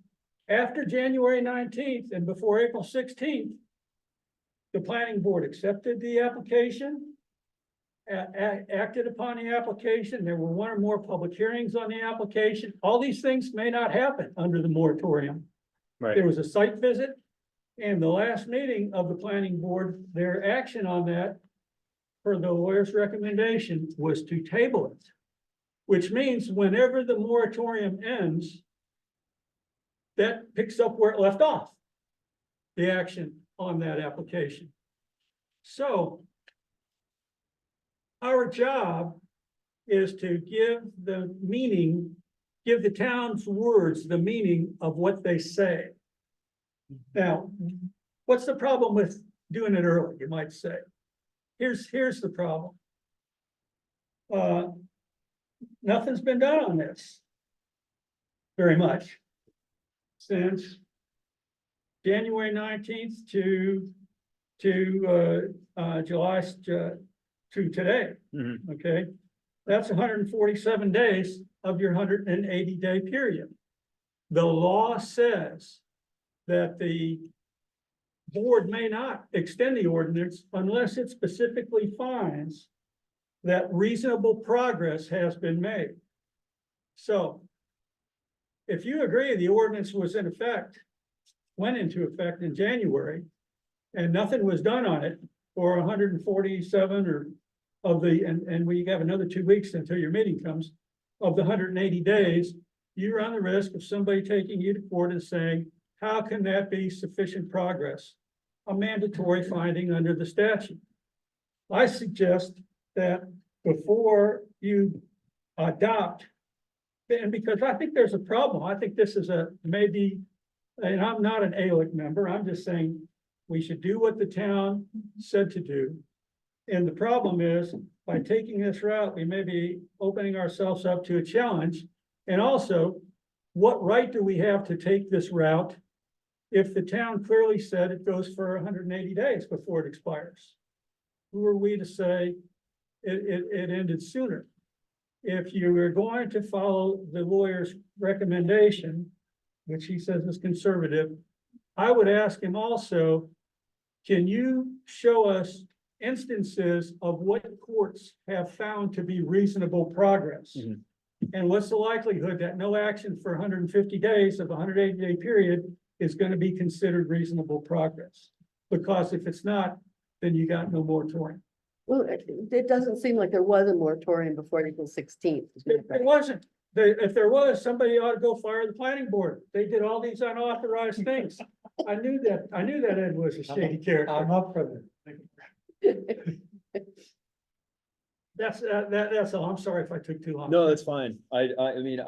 after January 19th and before April 16th, the planning board accepted the application, acted upon the application. There were one or more public hearings on the application. All these things may not happen under the moratorium. Right. There was a site visit, and the last meeting of the planning board, their action on that, per the lawyer's recommendation, was to table it. Which means whenever the moratorium ends, that picks up where it left off, the action on that application. So our job is to give the meaning, give the town's words the meaning of what they say. Now, what's the problem with doing it early, you might say? Here's the problem. Nothing's been done on this very much since January 19th to July to today. Mhm. Okay, that's 147 days of your 180-day period. The law says that the board may not extend the ordinance unless it specifically finds that reasonable progress has been made. So if you agree the ordinance was in effect, went into effect in January, and nothing was done on it for 147 or of the, and we have another 2 weeks until your meeting comes, of the 180 days, you run the risk of somebody taking you to court and saying, how can that be sufficient progress? A mandatory finding under the statute. I suggest that before you adopt, and because I think there's a problem, I think this is a maybe, and I'm not an ALEC member, I'm just saying we should do what the town said to do. And the problem is, by taking this route, we may be opening ourselves up to a challenge. And also, what right do we have to take this route if the town clearly said it goes for 180 days before it expires? Who are we to say it ended sooner? If you were going to follow the lawyer's recommendation, which he says is conservative, I would ask him also, can you show us instances of what courts have found to be reasonable progress? Mhm. And what's the likelihood that no action for 150 days of a 180-day period is going to be considered reasonable progress? Because if it's not, then you got no moratorium. Well, it doesn't seem like there was a moratorium before April 16th. It wasn't. If there was, somebody ought to go fire the planning board. They did all these unauthorized things. I knew that Ed was a shady character. I'm up for that. That's all. I'm sorry if I took too long. No, that's fine. I mean,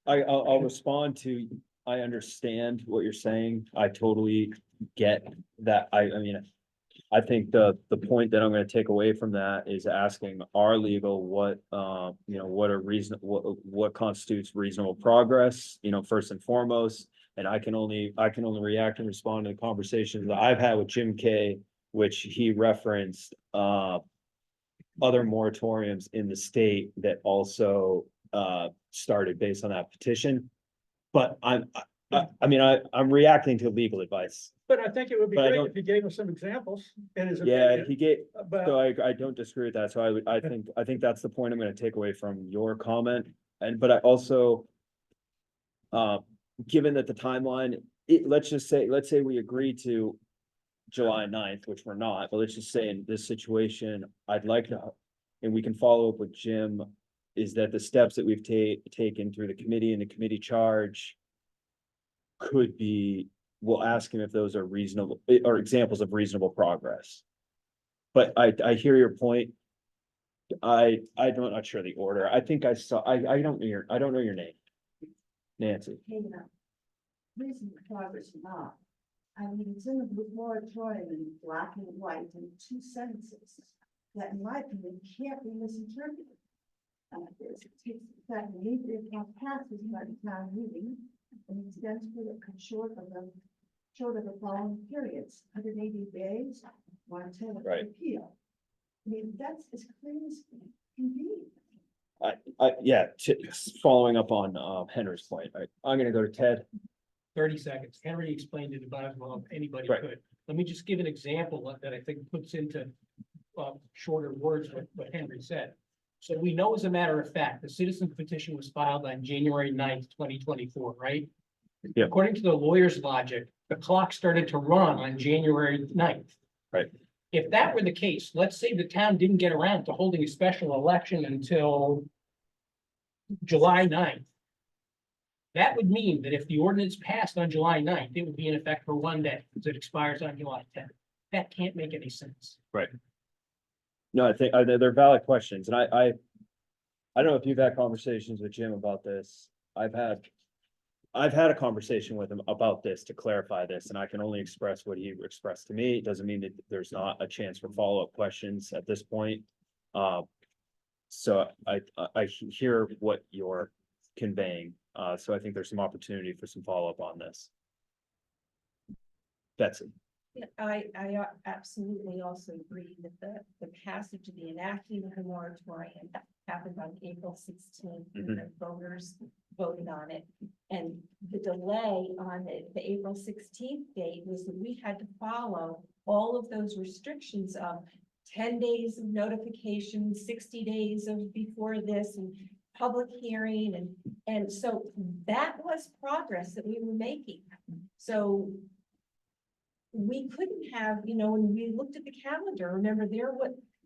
I'll respond to, I understand what you're saying. I totally get that. I mean, I think the point that I'm gonna take away from that is asking our legal what, what a reason, what constitutes reasonable progress, first and foremost. And I can only react and respond to the conversations that I've had with Jim Kay, which he referenced, other moratoriums in the state that also, started based on that petition. But I'm reacting to legal advice. But I think it would be But I great don't- if you gave us some examples in his Yeah, opinion. he gave, But so I don't disagree with that. So I think that's the point I'm gonna take away from your comment. But I also, given that the timeline, let's say we agree to July 9th, which we're not, but let's just say in this situation, I'd like to, and we can follow up with Jim, is that the steps that we've taken through the committee and the committee charge could be we'll ask him if those are reasonable, or examples of reasonable progress. But I hear your point. I'm not sure the order. I think I saw, I don't know your name. Nancy. Hey, now, recent progress or not, I mean, it's in the moratorium in black and white in 2 sentences that in my opinion can't be misinterpreted. It takes effect immediately upon passes by the town meeting and extends for the short of the following periods, 180 days, 110 of Right. appeal. I mean, that's as clear as can be. Yeah, following up on Henry's point, I'm gonna go to Ted. 30 seconds. Henry explained it about as well as anybody Right. could. Let me just give an example that I think puts into shorter words what Henry said. So we know as a matter of fact, the citizen petition was filed on January 9th, 2024, right? Yeah. According to the lawyer's logic, the clock started to run on January 9th. Right. If that were the case, let's say the town didn't get around to holding a special election until July 9th. That would mean that if the ordinance passed on July 9th, it would be in effect for 1 day, because it expires on July 10th. That can't make any sense. No, I think they're valid questions, and I don't know if you've had conversations with Jim about this. I've had a conversation with him about this to clarify this, and I can only express what he expressed to me. It doesn't mean that there's not a chance for follow-up questions at this point. So I hear what you're conveying, so I think there's some opportunity for some follow-up on this. Betsy. Yeah, I absolutely also agree that the passage of the enacting of the moratorium happened on April 16th. and The voters voted on it. And the delay on the April 16th date was that we had to follow all of those restrictions of 10 days of notification, 60 days of before this and public hearing. And so that was progress that we were making. So we couldn't have, when we looked at the calendar, remember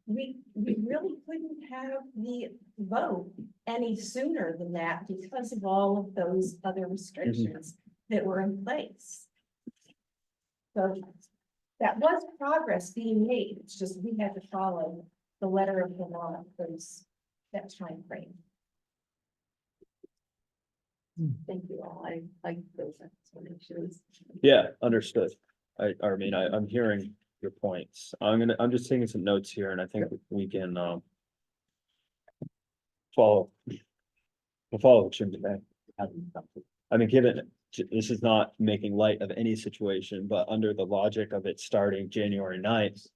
we really couldn't have the vote any sooner than that because of all of those other restrictions that were in place. So that was progress being made. It's just we had to follow the letter of the law, that time frame. Thank you all. I like those explanations. Yeah, understood. I'm hearing your points. I'm just taking some notes here, and I think we can we'll follow Jim today. I mean, given, this is not making light of any situation, but under the logic of it starting January 9th,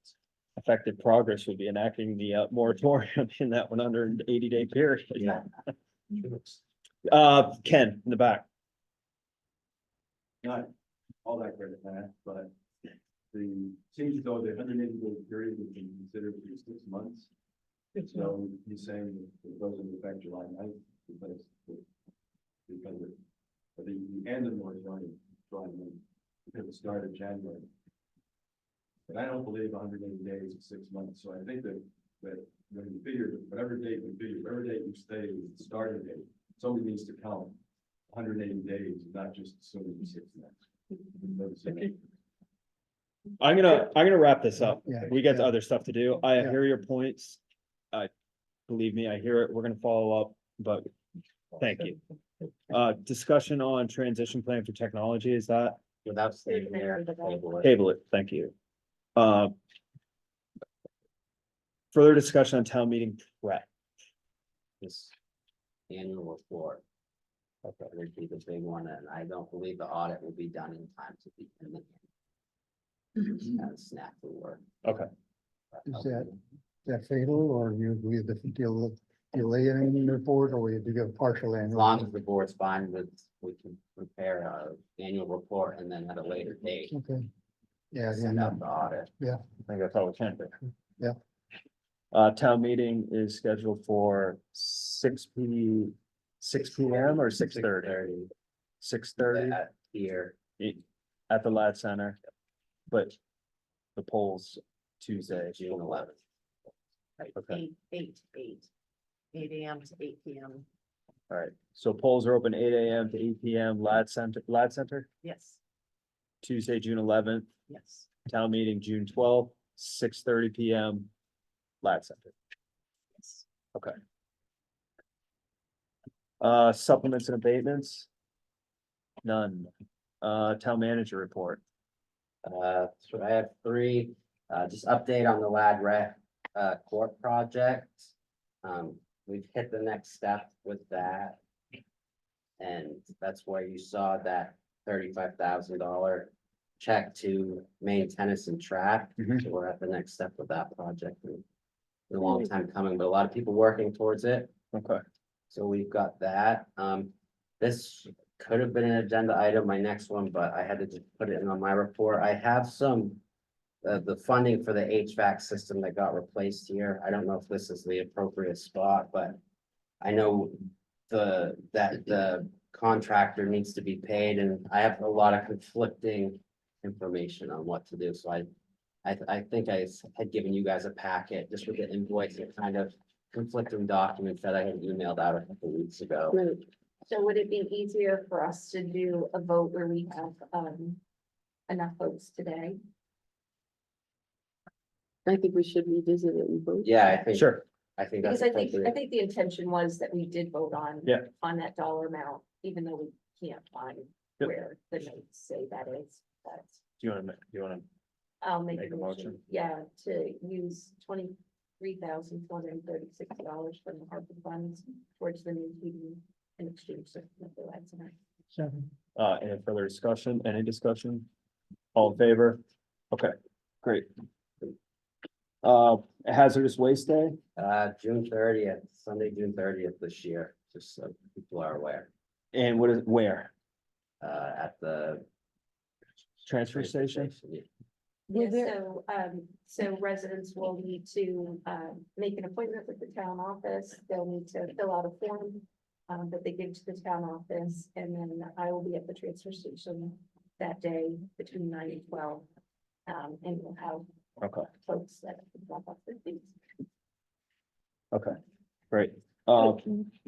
effective progress would be enacting the moratorium in that 180-day period. Yeah. Ken, in the back. Not all that great at that, but seems as though the 180-day period has been considered to be 6 months. So he's saying that it goes into effect July 9th because of the end of the moratorium, July 9th, because it started January. But I don't believe 180 days is 6 months, so I think that when you figure, whatever date you stay with the starting date, somebody needs to count 180 days, not just assuming 6 months. I'm gonna wrap this up. Yeah. We got Yeah. other stuff to do. I Yeah. hear your points. Believe me, I hear it. We're gonna follow up, but thank you. Discussion on transition plan for technology, is that? Without staying there, table it. Table it, thank you. Further discussion on town meeting prep. This annual report. Okay, would be the big one, and I don't believe the audit will be done in time to be in the. Snap to work. Okay. Is that fatal, or we have to delay any report, or we have to give partial As annual? long as the board's fine with, we can prepare our annual report and then at a later date, Okay. Yeah, send out the audit. I think that's all we can do. Yeah. Town meeting is scheduled for 6 PM or 6:30? 6:30 Here, at the Lad Center. But the polls Tuesday, June 11th. Okay, 8 AM to 8 PM. all right. So polls are open 8 AM to 8 PM, Lad Center, Yes. Tuesday, June 11th, Yes. town meeting, June 12th, 6:30 PM. Lab Center. Yes. Okay. Supplements and abatements? None. Town manager report. So I have three, just update on the Lad Rec, court project. We've hit the next step with that. And that's where you saw that $35,000 check to Maine Tennis and Track. Mhm. So we're at the next step with that project. And it's a long time coming, but a lot of people working towards it. Okay. So we've got that. This could have been an agenda item, my next one, but I had to just put it in on my report. I have some. The funding for the HVAC system that got replaced here. I don't know if this is the appropriate spot, but. I know that the contractor needs to be paid and I have a lot of conflicting information on what to do, so I think I had given you guys a packet just with the invoice and kind of conflicting documents that I had emailed out a couple weeks ago. Right. So would it be easier for us to do a vote where we have, enough votes today? I think we should revisit it and vote. Yeah, I think. Sure. I think that's Because I appropriate. think the intention was that we did vote on. Yeah. On that dollar amount, even though we can't find Yep. where the notes say that is, but Do you wanna, I'll make Make a a motion. motion, yeah, to use $23,436 from the ARPA funds towards the new heating and exchange system at the Lab Center. Second. any further discussion? Any discussion? All in favor? Okay, great. Hazardous waste day? June 30th, Sunday, June 30th this year, just so people are aware, And what is, where? at the. Transfer station? Yeah. Yeah, there- so residents will need to, make an appointment with the town office, they'll need to fill out a form. That they give to the town office, and then I will be at the transfer station that day between 9 and 12. And we'll have Okay, folks that drop off their things. okay, great. Uh,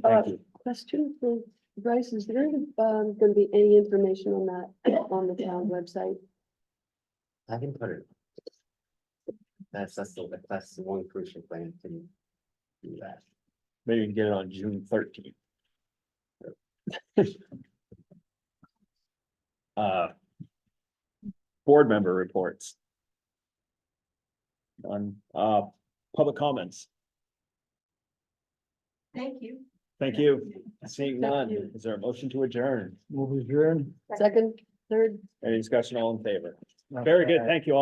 Thank you. Question for Bryce, is there gonna be any information on that on the town website? I can put it. That's the one crucial thing to do that. Maybe you can get it on June 13th. Board member reports. On, public comments. Thank you. Thank you. Seeing Thank none, you. is there a motion to adjourn? Move adjourned. Second, third? Any discussion, all in favor? Very good, thank you all.